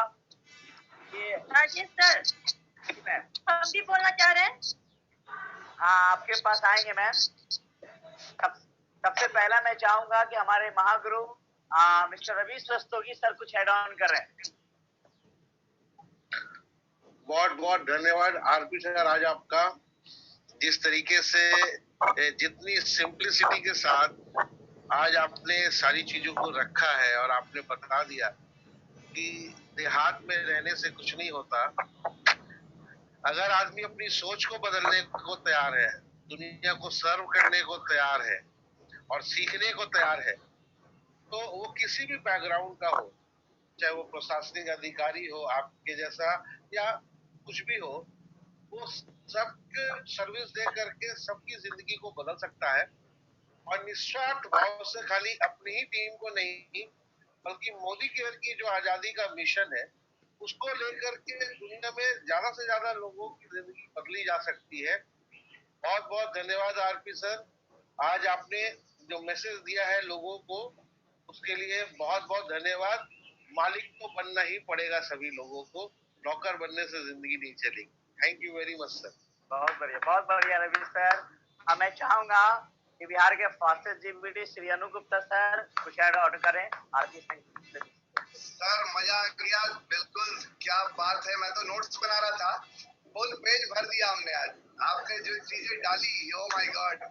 कि राजेश सर हम भी बोलना चाह रहे हैं। हाँ, आपके पास आएंगे मैम। सबसे पहला मैं चाहूंगा कि हमारे महागुरु मिस्टर रवीश रस्तोगी सर कुछ एड ऑन कर रहे हैं। बहुत बहुत धन्यवाद आरपी सर, आज आपका जिस तरीके से जितनी सिंपलिसिटी के साथ आज आपने सारी चीजों को रखा है और आपने बता दिया कि देहात में रहने से कुछ नहीं होता। अगर आदमी अपनी सोच को बदलने को तैयार है, दुनिया को सर्व करने को तैयार है और सीखने को तैयार है, तो वो किसी भी बैकग्राउंड का हो, चाहे वो प्रशासनिक अधिकारी हो आपके जैसा या कुछ भी हो, वो सबके सर्विस दे करके सबकी जिंदगी को बदल सकता है। और निस्वार्थ भाव से खाली अपनी ही टीम को नहीं बल्कि मोदी केयर की जो आजादी का मिशन है उसको लेकर के दुनिया में ज्यादा से ज्यादा लोगों की जिंदगी बदली जा सकती है। बहुत बहुत धन्यवाद आरपी सर, आज आपने जो मैसेज दिया है लोगों को उसके लिए बहुत बहुत धन्यवाद। मालिक तो बनना ही पड़ेगा सभी लोगों को, नौकर बनने से जिंदगी नहीं चलेगी। Thank you very much sir. बहुत बढ़िया रवि सर। मैं चाहूंगा कि बिहार के फास्टेस्ट जीबीडी श्री अनु गुप्ता सर कुछ ऐड ऑन करें आरपी सिंह सर। मजा आ गया, बिल्कुल क्या बात है। मैं तो नोट्स बना रहा था, फुल पेज भर दिया हमने आज। आपने जो चीजें डाली, ओ माय गॉड,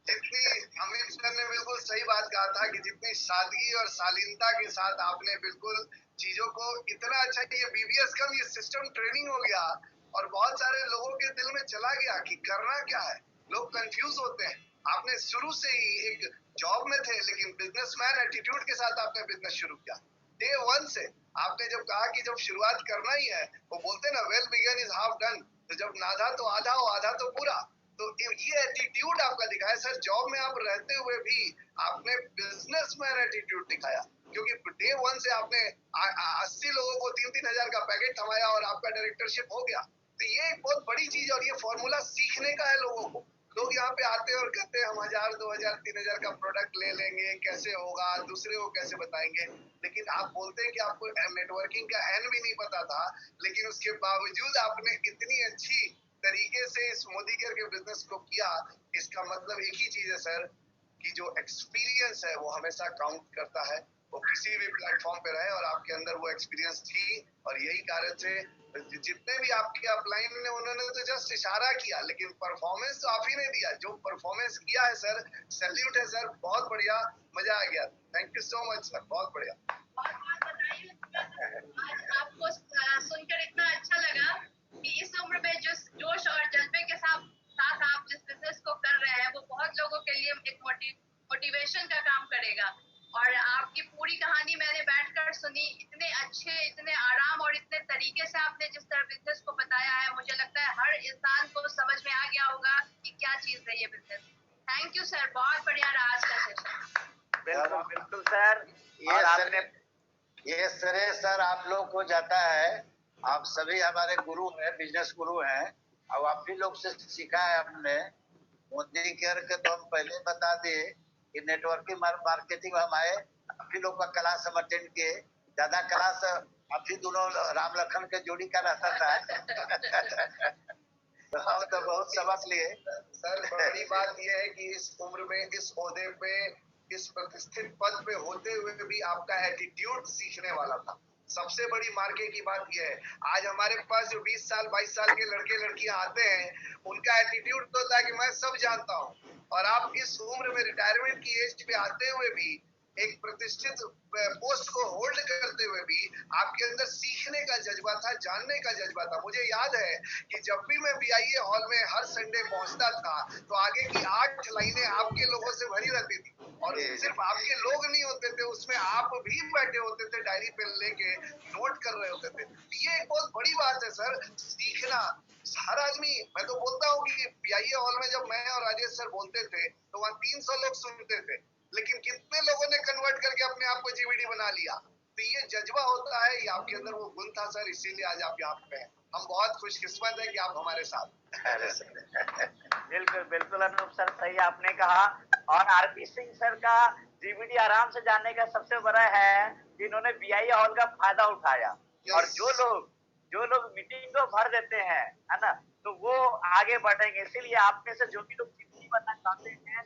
इतनी अमित सर ने बिल्कुल सही बात कहा था कि जितनी सादगी और शालीनता के साथ आपने बिल्कुल चीजों को इतना अच्छा, ये बीबीएस का ये सिस्टम ट्रेनिंग हो गया और बहुत सारे लोगों के दिल में चला गया कि करना क्या है। लोग कंफ्यूज होते हैं। आपने शुरू से ही एक जॉब में थे लेकिन बिजनेसमैन एटीट्यूड के साथ आपने बिजनेस शुरू किया। डे वन से आपने जब कहा कि जब शुरुआत करना ही है, वो बोलते ना well begun is half done, तो जब आधा तो आधा हो आधा तो पूरा, तो ये एटीट्यूड आपका दिखाया सर। जॉब में आप रहते हुए भी आपने बिजनेसमैन एटीट्यूड दिखाया, क्योंकि डे वन से आपने 80 लोगों को 3-3 हजार का पैकेट थमाया और आपका डायरेक्टरशिप हो गया। तो ये एक बहुत बड़ी चीज और ये फॉर्मूला सीखने का है लोगों को। लोग यहाँ पे आते हैं और कहते हैं हम 1000, 2000, 3000 का प्रोडक्ट ले लेंगे, कैसे होगा, दूसरे को कैसे बताएंगे। लेकिन आप बोलते हैं कि आपको नेटवर्किंग का एन भी नहीं पता था, लेकिन उसके बावजूद आपने इतनी अच्छी तरीके से इस मोदी केयर के बिजनेस को किया। इसका मतलब एक ही चीज है सर, कि जो एक्सपीरियंस है वो हमेशा काउंट करता है। वो किसी भी प्लेटफॉर्म पे रहे और आपके अंदर वो एक्सपीरियंस थी, और यही कारण से जितने भी आपके अपलाइन ने उन्होंने तो जस्ट इशारा किया, लेकिन परफॉर्मेंस तो आप ही ने दिया। जो परफॉर्मेंस किया है सर, सैल्यूट है सर, बहुत बढ़िया, मजा आ गया। Thank you so much sir, बहुत बढ़िया। आपको सुनकर इतना अच्छा लगा कि इस उम्र में जो जोश और जज्बे के साथ आप जिस बिजनेस को कर रहे हैं वो बहुत लोगों के लिए एक मोटिवेशन का काम करेगा। और आपकी पूरी कहानी मैंने बैठकर सुनी, इतने अच्छे, इतने आराम और इतने तरीके से आपने जिस तरह बिजनेस को बताया है, मुझे लगता है हर इंसान को समझ में आ गया होगा कि क्या चीज है ये बिजनेस। थैंक यू सर, बहुत बढ़िया रहा आज का सेशन। बिल्कुल बिल्कुल सर। ये सर आप लोग को जाता है, आप सभी हमारे गुरु हैं, बिजनेस गुरु हैं, और आप भी लोग से सीखा है हमने। मोदी केयर के तो हम पहले बता दिए कि नेटवर्किंग मार्केटिंग हम आए, आप ही लोग का क्लास हम अटेंड किए। ज्यादा क्लास आप ही दोनों राम लखन के जोड़ी का रहता था। तो हम तो बहुत सबक लिए सर। बड़ी बात यह है कि इस उम्र में, इस ओहदे पे, इस प्रतिष्ठित पद पे होते हुए भी आपका एटीट्यूड सीखने वाला था। सबसे बड़ी मार्के की बात यह है, आज हमारे पास जो 20 साल 22 साल के लड़के लड़कियां आते हैं, उनका एटीट्यूड तो होता है कि मैं सब जानता हूँ, और आप इस उम्र में रिटायरमेंट की एज पे आते हुए भी एक प्रतिष्ठित पोस्ट को होल्ड करते हुए भी आपके अंदर सीखने का जज्बा था, जानने का जज्बा था। मुझे याद है कि जब भी मैं बीआईए हॉल में हर संडे पहुंचता था, तो आगे की 8 लाइनें आपके लोगों से भरी रहती थी, और सिर्फ आपके लोग नहीं होते थे, उसमें आप भी बैठे होते थे, डायरी पेन लेके नोट कर रहे होते थे। ये एक बहुत बड़ी बात है सर, सीखना। हर आदमी, मैं तो बोलता हूँ कि बीआईए हॉल में जब मैं और राजेश सर बोलते थे तो वहाँ 300 लोग सुनते थे, लेकिन कितने लोगों ने कन्वर्ट करके अपने आप को जीवीडी बना लिया। तो ये जज्बा होता है, ये आपके अंदर वो गुण था सर, इसीलिए आज आप यहाँ पे हैं। हम बहुत खुशकिस्मत है कि आप हमारे साथ। बिल्कुल बिल्कुल अनूप सर, सही आपने कहा। और आरपी सिंह सर का जीवीडी आराम से जानने का सबसे बड़ा है कि इन्होंने बीआईए हॉल का फायदा उठाया। और जो लोग मीटिंग को भर देते हैं, है ना, तो वो आगे बढ़ेंगे। इसीलिए आप में से जो भी लोग जीवीडी बनना चाहते हैं,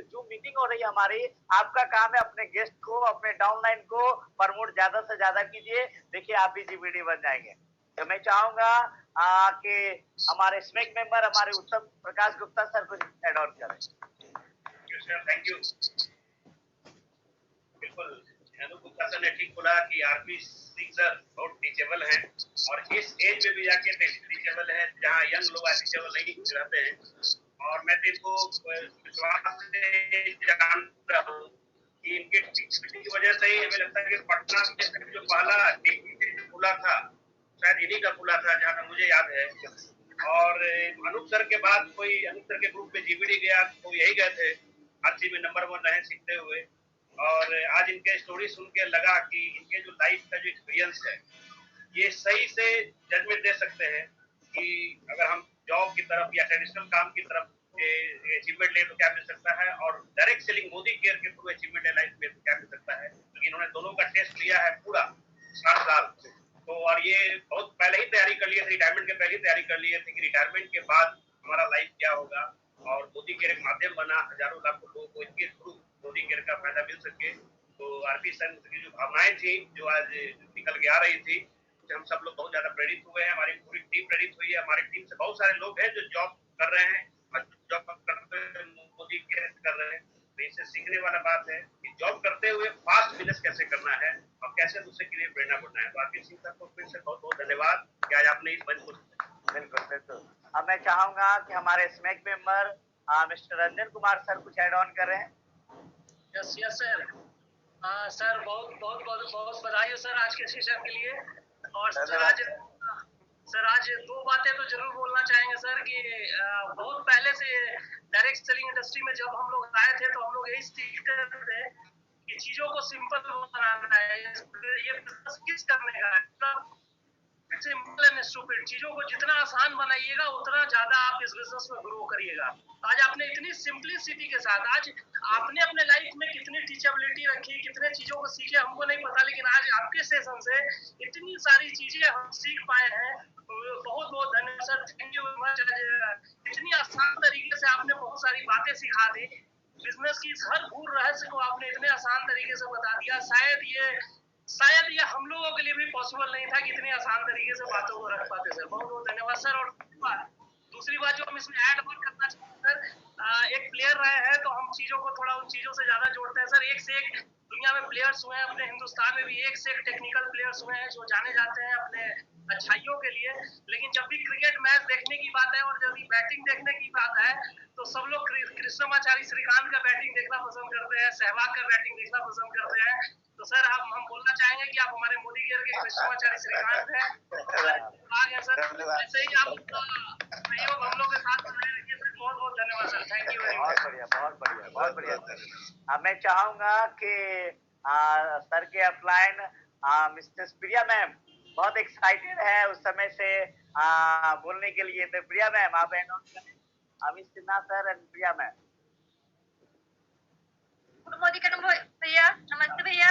जो मीटिंग हो रही है हमारी, आपका काम है अपने गेस्ट को, अपने डाउनलाइन को प्रमोट ज्यादा से ज्यादा कीजिए। देखिए आप भी जीवीडी बन जाएंगे। तो मैं चाहूंगा कि हमारे स्मेक मेंबर हमारे उत्तम प्रकाश गुप्ता सर कुछ एड ऑन करें। Thank you. बिल्कुल अनूप गुप्ता सर ने ठीक बोला कि आरपी सिंह सर बहुत टीचेबल हैं, और इस एज में भी जाके टीचेबल है जहाँ यंग लोग टीचेबल नहीं रहते हैं। और मैं तो इनको विश्वास से जानता हूँ कि इनके टीचिंग की वजह से ही हमें लगता है कि पटना में जो पहला टीचिंग खुला था, शायद इन्हीं का खुला था जहाँ तक मुझे याद है। और अनूप सर के बाद कोई अनूप सर के ग्रुप में जीवीडी गया तो यही गए थे, हर चीज में नंबर 1 रहे सीखते हुए। और आज इनके स्टोरी सुन के लगा कि इनके जो लाइफ का जो एक्सपीरियंस है, ये सही से जजमेंट दे सकते हैं कि अगर हम जॉब की तरफ या ट्रेडिशनल काम की तरफ अचीवमेंट ले तो क्या मिल सकता है, और डायरेक्ट सेलिंग मोदी केयर के थ्रू अचीवमेंट है लाइफ में तो क्या मिल सकता है। क्योंकि इन्होंने दोनों का टेस्ट लिया है पूरा 7 साल। तो और ये बहुत पहले ही तैयारी कर लिए थे, रिटायरमेंट के पहले ही तैयारी कर लिए थे कि रिटायरमेंट के बाद हमारा लाइफ क्या होगा। और मोदी केयर एक माध्यम बना, हजारों लाखों लोगों को इनके थ्रू मोदी केयर का फायदा मिल सके। तो आरपी सर की जो भावनाएं थी, जो आज निकल के आ रही थी, हम सब लोग बहुत ज्यादा प्रेरित हुए हैं। हमारी पूरी टीम प्रेरित हुई है। हमारी टीम से बहुत सारे लोग हैं जो जॉब कर रहे हैं और जॉब करते हुए मोदी केयर कर रहे हैं। तो इससे सीखने वाला बात है कि जॉब करते हुए फास्ट बिजनेस कैसे करना है और कैसे दूसरे के लिए प्रेरणा बनना है। तो आरपी सिंह सर को फिर से बहुत बहुत धन्यवाद कि आज आपने इस मंच को। बिल्कुल बिल्कुल। अब मैं चाहूंगा कि हमारे smack member mister Ranjan Kumar sir कुछ ऐड ऑन कर रहे हैं। Yes yes sir. सर बहुत बहुत बहुत बहुत बधाई हो सर आज के सेशन के लिए। और सर आज दो बातें तो जरूर बोलना चाहेंगे सर कि बहुत पहले से डायरेक्ट सेलिंग इंडस्ट्री में जब हम लोग आए थे तो हम लोग यही सीखते थे कि चीजों को सिंपल बनाना है, ये बिजनेस किस करने का है, सिंपल एंड स्टूपिड। चीजों को जितना आसान बनाइएगा उतना ज्यादा आप इस बिजनेस में ग्रो करिएगा। आज आपने इतनी सिंपलिसिटी के साथ आज आपने अपने लाइफ में कितनी टीचेबिलिटी रखी, कितने चीजों को सीखे हमको नहीं पता, लेकिन आज आपके सेशन से इतनी सारी चीजें हम सीख पाए हैं। बहुत बहुत धन्यवाद sir, thank you very much. इतनी आसान तरीके से आपने बहुत सारी बातें सिखा दी, बिजनेस की हर गूढ़ रहस्य को आपने इतने आसान तरीके से बता दिया। शायद ये हम लोगों के लिए भी पॉसिबल नहीं था कि इतनी आसान तरीके से बातों को रख पाते सर। बहुत बहुत धन्यवाद सर। और दूसरी बात जो हम इसमें ऐड ऑन करना चाहते हैं सर, एक प्लेयर रहे हैं तो हम चीजों को थोड़ा उन चीजों से ज्यादा जोड़ते हैं सर। एक से एक दुनिया में प्लेयर्स हुए हैं, अपने हिंदुस्तान में भी एक से एक टेक्निकल प्लेयर्स हुए हैं जो जाने जाते हैं अपने अच्छाइयों के लिए। लेकिन जब भी क्रिकेट मैच देखने की बात है और जब भी बैटिंग देखने की बात है तो सब लोग कृष्णमाचारी श्रीकांत का बैटिंग देखना पसंद करते हैं, सहवाग का बैटिंग देखना पसंद करते हैं। तो सर हम बोलना चाहेंगे कि आप हमारे मोदी केयर के कृष्णमाचारी श्रीकांत हैं सर। ऐसे ही आप सहयोग हम लोग के साथ बनाए रखिए सर। बहुत बहुत धन्यवाद sir, thank you very much. बहुत बढ़िया बहुत बढ़िया बहुत बढ़िया सर। अब मैं चाहूंगा कि सर के अपलाइन मिसेस प्रिया मैम बहुत एक्साइटेड है उस समय से बोलने के लिए। तो प्रिया मैम आप अनाउंस करें। Amit Sinha sir and Priya ma'am. Modi का भैया नमस्ते भैया।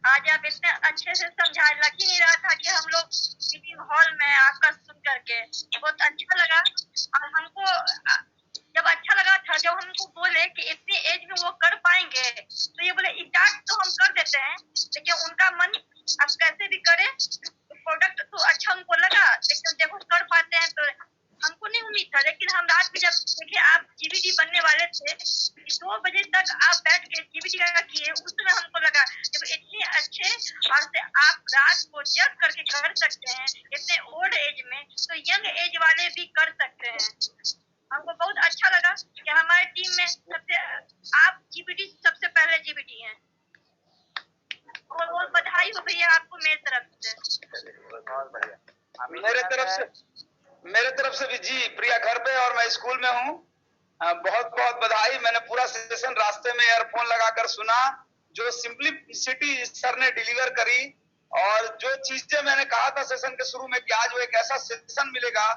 आज आप इतने अच्छे से समझा, लग ही नहीं रहा था कि हम लोग मीटिंग हॉल में आपका सुन करके बहुत अच्छा लगा। और हमको जब अच्छा लगा था जब हमको बोले कि इतनी एज में वो कर पाएंगे, तो ये बोले स्टार्ट तो हम कर देते हैं लेकिन उनका मन आप कैसे भी करें, प्रोडक्ट तो अच्छा उनको लगा, लेकिन देखो कर पाते हैं तो हमको नहीं उम्मीद था। लेकिन हम रात में जब देखे आप जीबीटी बनने वाले थे, 2 बजे तक आप बैठ के जीबीटी का किए, उस समय हमको लगा जब इतने अच्छे और से आप रात को जग करके कर सकते हैं इतने ओल्ड एज में, तो यंग एज वाले भी कर सकते हैं। हमको बहुत अच्छा लगा कि हमारी टीम में सबसे आप जीबीटी सबसे पहले जीबीटी हैं। बहुत बहुत बधाई हो भैया आपको मेरी तरफ से। बहुत बढ़िया। मेरे तरफ से भी जी। प्रिया घर पे और मैं स्कूल में हूँ। बहुत बहुत बधाई। मैंने पूरा सेशन रास्ते में ईयरफोन लगाकर सुना, जो सिंपलिसिटी सर ने डिलीवर करी और जो चीजें मैंने कहा था सेशन के शुरू में कि आज वो एक ऐसा सेशन मिलेगा।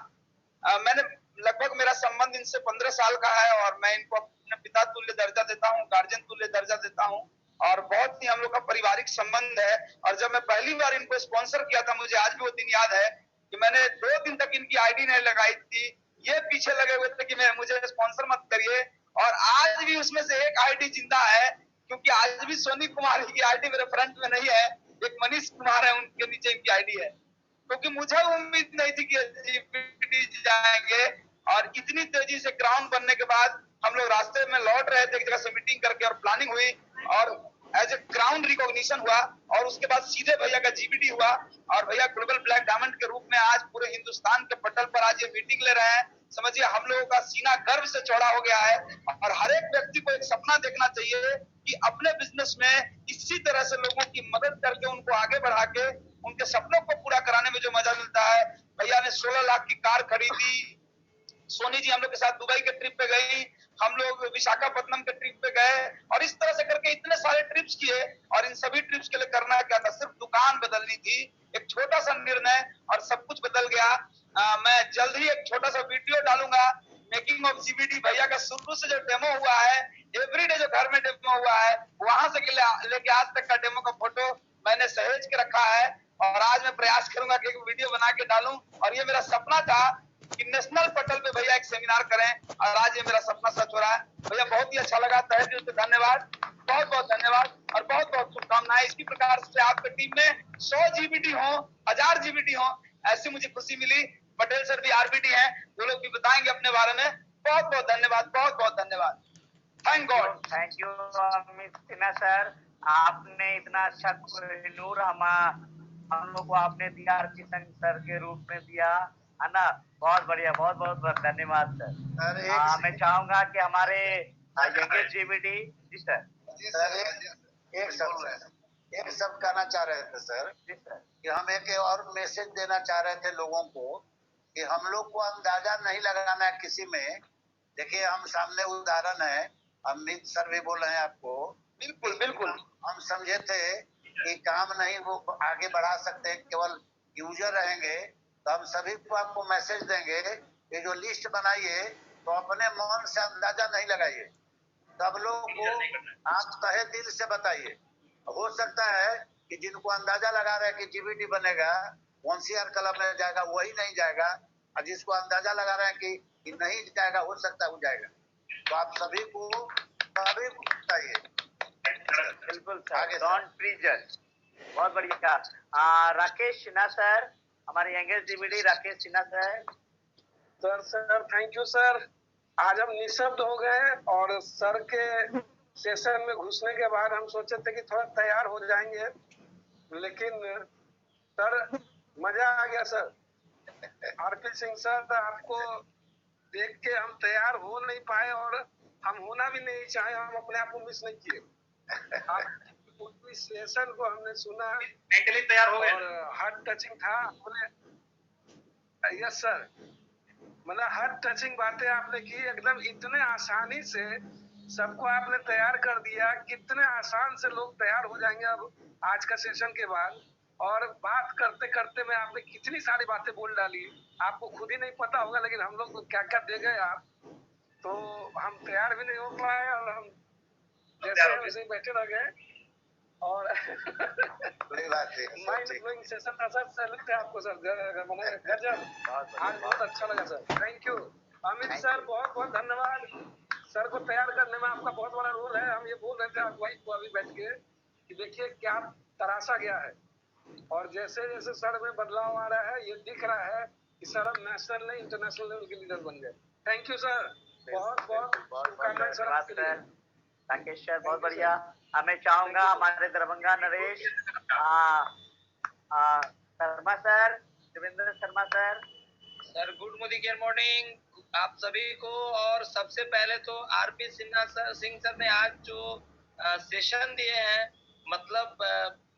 मैंने लगभग मेरा संबंध इनसे 15 साल का है और मैं इनको अपने पिता तुल्य दर्जा देता हूँ, गार्जियन तुल्य दर्जा देता हूँ और बहुत ही हम लोग का पारिवारिक संबंध है। और जब मैं पहली बार इनको स्पॉन्सर किया था, मुझे आज भी वो दिन याद है कि मैंने 2 दिन तक इनकी आईडी नहीं लगाई थी। ये पीछे लगे हुए थे कि मुझे स्पॉन्सर मत करिए, और आज भी उसमें से एक आईडी जिंदा है, क्योंकि आज भी सोनी कुमार की आईडी मेरे फ्रंट में नहीं है, एक मनीष कुमार है उनके नीचे इनकी आईडी है। क्योंकि मुझे उम्मीद नहीं थी कि जीबीटी जाएंगे, और इतनी तेजी से ग्राउंड बनने के बाद हम लोग रास्ते में लौट रहे थे एक जगह से मीटिंग करके, और प्लानिंग हुई और एज ए ग्राउंड रिकॉग्निशन हुआ, और उसके बाद सीधे भैया का जीबीटी हुआ, और भैया ग्लोबल ब्लैक डायमंड के रूप में आज पूरे हिंदुस्तान के पटल पर आज ये मीटिंग ले रहे हैं। समझिए हम लोगों का सीना गर्व से चौड़ा हो गया है, और हर एक व्यक्ति को एक सपना देखना चाहिए कि अपने बिजनेस में इसी तरह से लोगों की मदद करके उनको आगे बढ़ा के उनके सपनों को पूरा कराने में जो मजा मिलता है। भैया ने 16 लाख की कार खरीदी, सोनी जी हम लोग के साथ दुबई के ट्रिप पे गई, हम लोग विशाखापट्टनम के ट्रिप पे गए, और इस तरह से करके इतने सारे ट्रिप्स किए। और इन सभी ट्रिप्स के लिए करना क्या था, सिर्फ दुकान बदलनी थी, एक छोटा सा निर्णय और सब कुछ बदल गया। मैं जल्द ही एक छोटा सा वीडियो डालूंगा मेकिंग ऑफ जीबीटी। भैया का शुरू से जो डेमो हुआ है, एवरीडे जो घर में डेमो हुआ है, वहां से लेके आज तक का डेमो का फोटो मैंने सहेज के रखा है, और आज मैं प्रयास करूंगा कि एक वीडियो बना के डालूं। और ये मेरा सपना था कि नेशनल पटल पे भैया एक सेमिनार करें, और आज ये मेरा सपना सच हो रहा है। भैया बहुत ही अच्छा लगा, तहे दिल से धन्यवाद, बहुत बहुत धन्यवाद, और बहुत बहुत शुभकामनाएं। इसी प्रकार से आपकी टीम में 100 जीबीटी हो, 1000 जीबीटी हो, ऐसी मुझे खुशी मिली। पटेल सर भी आरबीटी हैं, वो लोग भी बताएंगे अपने बारे में। बहुत बहुत धन्यवाद, बहुत बहुत धन्यवाद। Thank God. Thank you Amit Sinha sir, आपने इतना अच्छा कोहिनूर हम लोग को आपने दिया, आरपी सिंह सर के रूप में दिया, है ना। बहुत बढ़िया, बहुत बहुत धन्यवाद सर। मैं चाहूंगा कि हमारे यंगेस्ट जीबीडी जी सर। एक सब कहना चाह रहे थे सर कि हम एक और मैसेज देना चाह रहे थे लोगों को कि हम लोग को अंदाजा नहीं लगाना है किसी में। देखिए हम सामने उदाहरण है, अमित सर भी बोल रहे हैं आपको। बिल्कुल बिल्कुल। हम समझे थे कि काम नहीं वो आगे बढ़ा सकते, केवल यूजर रहेंगे। तो हम सभी को आपको मैसेज देंगे कि जो लिस्ट बनाइए तो अपने मन से अंदाजा नहीं लगाइए, सब लोग को आप तहे दिल से बताइए। हो सकता है कि जिनको अंदाजा लगा रहे हैं कि जीबीटी बनेगा, होशियार क्लब में जाएगा, वही नहीं जाएगा, और जिसको अंदाजा लगा रहे हैं कि नहीं जाएगा, हो सकता है वो जाएगा। तो आप सभी को बताइए। बिल्कुल सर, डोंट प्रीजज। बहुत बढ़िया। राकेश सिन्हा सर, हमारे youngest GBD Rakesh Sinha sir. Sir thank you sir. आज हम निशब्द हो गए और सर के सेशन में घुसने के बाद हम सोचे थे कि थोड़ा तैयार हो जाएंगे, लेकिन सर मजा आ गया सर। आरपी सिंह सर, आपको देख के हम तैयार हो नहीं पाए और हम होना भी नहीं चाहे, हम अपने आप को मिस नहीं किए। आपकी सेशन को हमने सुना, मेंटली तैयार हो गए और हार्ट टचिंग था। यस सर, मतलब हार्ट टचिंग बातें आपने की, एकदम इतने आसानी से सबको आपने तैयार कर दिया। कितने आसान से लोग तैयार हो जाएंगे अब आज का सेशन के बाद। और बात करते करते में आपने कितनी सारी बातें बोल डाली, आपको खुद ही नहीं पता होगा, लेकिन हम लोग को क्या क्या दे गए आप, तो हम तैयार भी नहीं हो पाए और हम जैसे वैसे ही बैठे रह गए। और माइंड ब्लोइंग सेशन था सर, सैल्यूट है आपको सर, गजब। आज बहुत अच्छा लगा sir, thank you. Amit sir बहुत बहुत धन्यवाद। सर को तैयार करने में आपका बहुत बड़ा रोल है। हम ये बोल रहे थे आप वाइफ को अभी बैठ के कि देखिए क्या तराशा गया है, और जैसे जैसे सर में बदलाव आ रहा है, ये दिख रहा है कि सर अब नेशनल नहीं इंटरनेशनल लेवल के लीडर बन गए। थैंक यू सर, बहुत बहुत शुभकामनाएं सर आपके लिए। राकेश सर बहुत बढ़िया। मैं चाहूंगा हमारे Darbhanga Naresh Sharma sir, Devendra Sharma sir. Sir good morning आप सभी को। और सबसे पहले तो आरपी सिन्हा सिंह सर ने आज जो सेशन दिए हैं, मतलब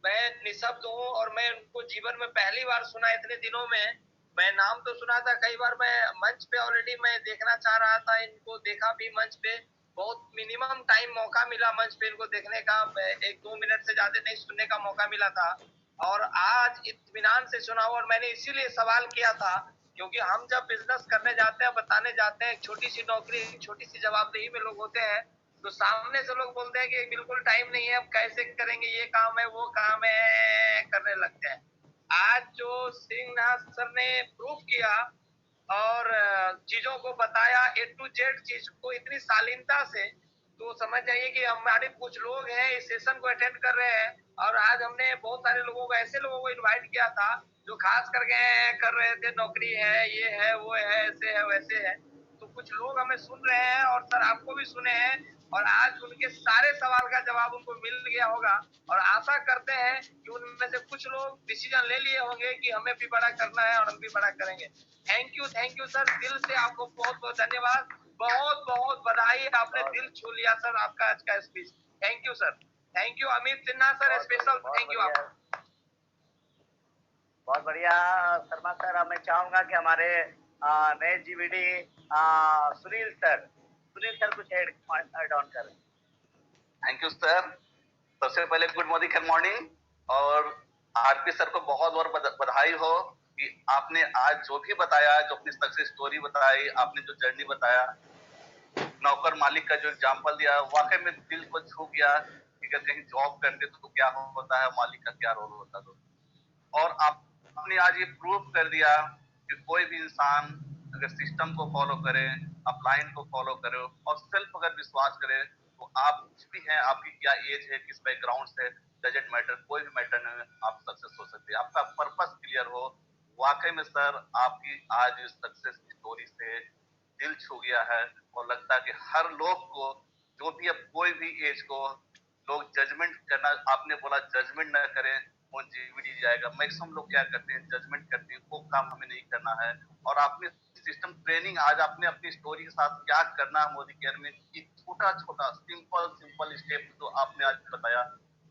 मैं निशब्द हूँ और मैं उनको जीवन में पहली बार सुना इतने दिनों में। मैं नाम तो सुना था कई बार, मैं मंच पे ऑलरेडी मैं देखना चाह रहा था, इनको देखा भी मंच पे। बहुत मिनिमम टाइम मौका मिला मंच पे इनको देखने का, 1-2 मिनट से ज्यादा नहीं सुनने का मौका मिला था। और आज इत्मीनान से सुना, और मैंने इसीलिए सवाल किया था क्योंकि हम जब बिजनेस करने जाते हैं, बताने जाते हैं, छोटी सी नौकरी, छोटी सी जवाबदेही में लोग होते हैं, तो सामने से लोग बोलते हैं कि बिल्कुल टाइम नहीं है, अब कैसे करेंगे, ये काम है वो काम है, करने लगते हैं। आज जो सिंह सर ने प्रूफ किया और चीजों को बताया, A to Z चीज को इतनी शालीनता से, तो समझ जाइए कि हमारे कुछ लोग हैं इस सेशन को अटेंड कर रहे हैं। और आज हमने बहुत सारे लोगों को, ऐसे लोगों को इनवाइट किया था जो खास करके कर रहे थे, नौकरी है, ये है वो है, ऐसे है वैसे है। तो कुछ लोग हमें सुन रहे हैं और सर आपको भी सुने हैं, और आज उनके सारे सवाल का जवाब उनको मिल गया होगा। और आशा करते हैं कि उनमें से कुछ लोग डिसीजन ले लिए होंगे कि हमें भी बड़ा करना है और हम भी बड़ा करेंगे। थैंक यू सर, दिल से आपको बहुत बहुत धन्यवाद, बहुत बहुत बधाई, आपने दिल छू लिया सर आपका आज का speech. Thank you sir, thank you Amit Sinha sir, special thank you आपको। बहुत बढ़िया शर्मा सर। मैं चाहूंगा कि हमारे नए जीबीडी सुनील सर कुछ ऐड ऑन करें। Thank you sir. सबसे पहले गुड मॉर्निंग, और आरपी सर को बहुत बहुत बधाई हो कि आपने आज जो भी बताया, जो अपनी सक्सेस स्टोरी बताई, आपने जो जर्नी बताया, नौकर मालिक का जो एग्जांपल दिया, वाकई में दिल को छू गया कि अगर कहीं जॉब करते तो क्या होता है, मालिक का क्या रोल होता तो। और आपने आज ये प्रूव कर दिया कि कोई भी इंसान अगर सिस्टम को फॉलो करे, अपलाइन को फॉलो करे और सेल्फ अगर विश्वास करे, तो आप कुछ भी हैं, आपकी क्या एज है, किस बैकग्राउंड से, डजंट मैटर, कोई भी मैटर नहीं, आप सक्सेस हो सकते हैं। आपका पर्पस क्लियर हो। वाकई में सर आपकी आज इस सक्सेस स्टोरी से दिल छू गया है, और लगता है कि हर लोग को जो भी अब कोई भी एज को लोग जजमेंट करना, आपने बोला जजमेंट न करें, कौन जीवीडी जाएगा। मैक्सिमम लोग क्या करते हैं, जजमेंट करते हैं, वो काम हमें नहीं करना है। और आपने सिस्टम ट्रेनिंग, आज आपने अपनी स्टोरी के साथ क्या करना है मोदी केयर में, छोटा छोटा सिंपल स्टेप जो आपने आज बताया,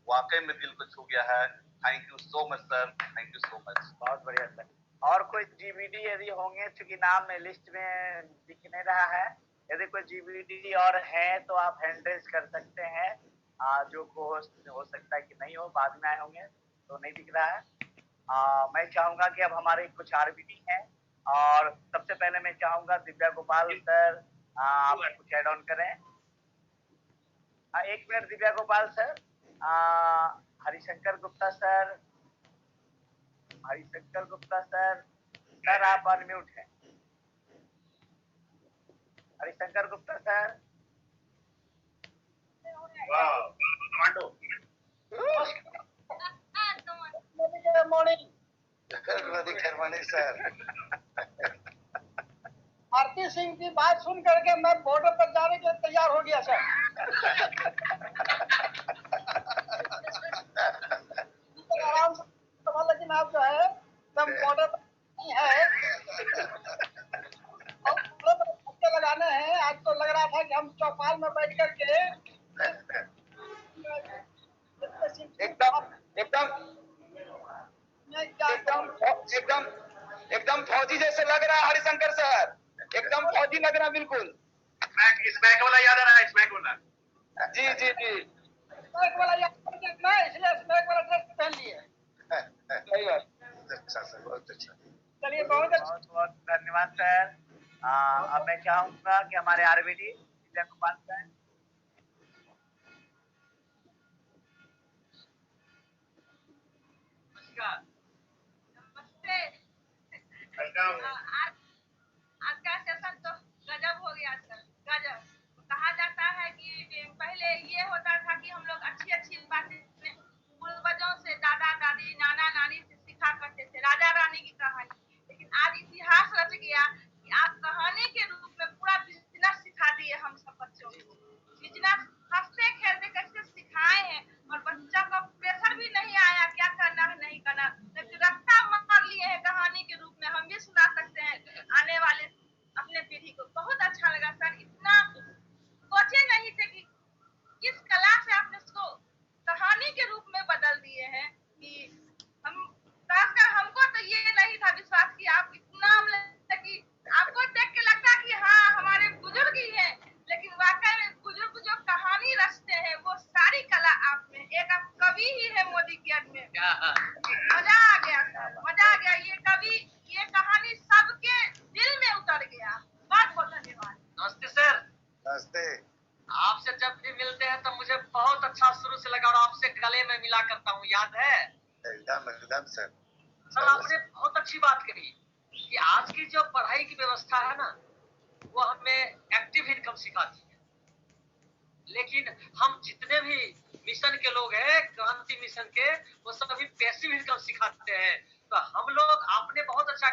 वाकई में दिल को छू गया है। Thank you so much sir, thank you so much. बहुत बढ़िया सर। और कोई जीवीडी यदि होंगे, चूंकि नाम लिस्ट में दिख नहीं रहा है, यदि कोई जीवीडी और है तो आप हैंड रेज कर सकते हैं। जो हो सकता है कि नहीं हो, बाद में आए होंगे तो नहीं दिख रहा है। मैं चाहूंगा कि अब हमारे कुछ आरबीडी हैं, और सबसे पहले मैं चाहूंगा दिव्या गोपाल सर आप कुछ एड ऑन करें। 1 minute Divya Gopal sir. Harishankar Gupta sir, Harishankar Gupta sir, sir आप अनम्यूट हैं। Harishankar Gupta sir. Morning sir. Aarti Singh की बात सुन करके मैं बॉर्डर पर जाने के लिए तैयार हो गया सर। आराम से, लेकिन आप जो है एकदम बॉर्डर पर नहीं है और लगाने हैं। आज तो लग रहा था कि हम चौपाल में बैठ करके एकदम फौजी जैसे लग रहा है हरिशंकर सर, एकदम फौजी लग रहा है बिल्कुल। स्मैक वाला याद आ रहा है, स्मैक वाला। जी जी जी, स्मैक वाला याद करना, इसलिए स्मैक वाला ड्रेस पहन लिए। सही बात। अच्छा सर, बहुत अच्छा। चलिए बहुत बहुत धन्यवाद सर। अब मैं चाहूंगा कि हमारे आरबीडी दिव्या गोपाल सर। नमस्ते। आज का सेशन तो गजब हो गया सर, गजब। कहा जाता है कि पहले ये होता था कि हम लोग अच्छी अच्छी बातें पूर्वजों से, दादा दादी नाना नानी से सीखा करते थे, राजा रानी की कहानी। लेकिन आज इतिहास रच गया कि आप कहानी के रूप में पूरा बिजनेस सिखा दिए हम सब बच्चों को। बिजनेस हंसते खेलते कैसे सिखाए हैं, और बच्चा का प्रेशर भी नहीं आया क्या करना है नहीं करना, रट्टा मार लिए हैं कहानी के रूप में। हम भी सुना सकते हैं आने वाले अपने पीढ़ी को। बहुत अच्छा लगा सर, इतना सोचे नहीं थे कि किस कला से आपने इसको कहानी के रूप में बदल दिए हैं। कि हम खासकर हमको तो ये नहीं था विश्वास कि आप इतना, कि आपको देख के लगता कि हाँ हमारे बुजुर्ग ही हैं, लेकिन वाकई में बुजुर्ग जो कहानी रचते हैं वो सारी कला आप में, एक आप कवि ही है मोदी केयर में। मजा आ गया सर, मजा आ गया। ये कवि, ये कहानी सबके दिल में उतर गया। बहुत बहुत धन्यवाद। नमस्ते सर। नमस्ते। आपसे जब भी मिलते हैं तो मुझे बहुत अच्छा शुरू से लगा, और आपसे गले में मिला करता हूँ, याद है? एकदम सर। सर आपने बहुत अच्छी बात कही कि आज की जो पढ़ाई की व्यवस्था है ना, वो हमें एक्टिव इनकम सिखाती है। लेकिन हम जितने भी मिशन के लोग हैं, क्रांति मिशन के, वो सभी पैसिव इनकम सिखाते हैं। तो हम लोग, आपने बहुत अच्छा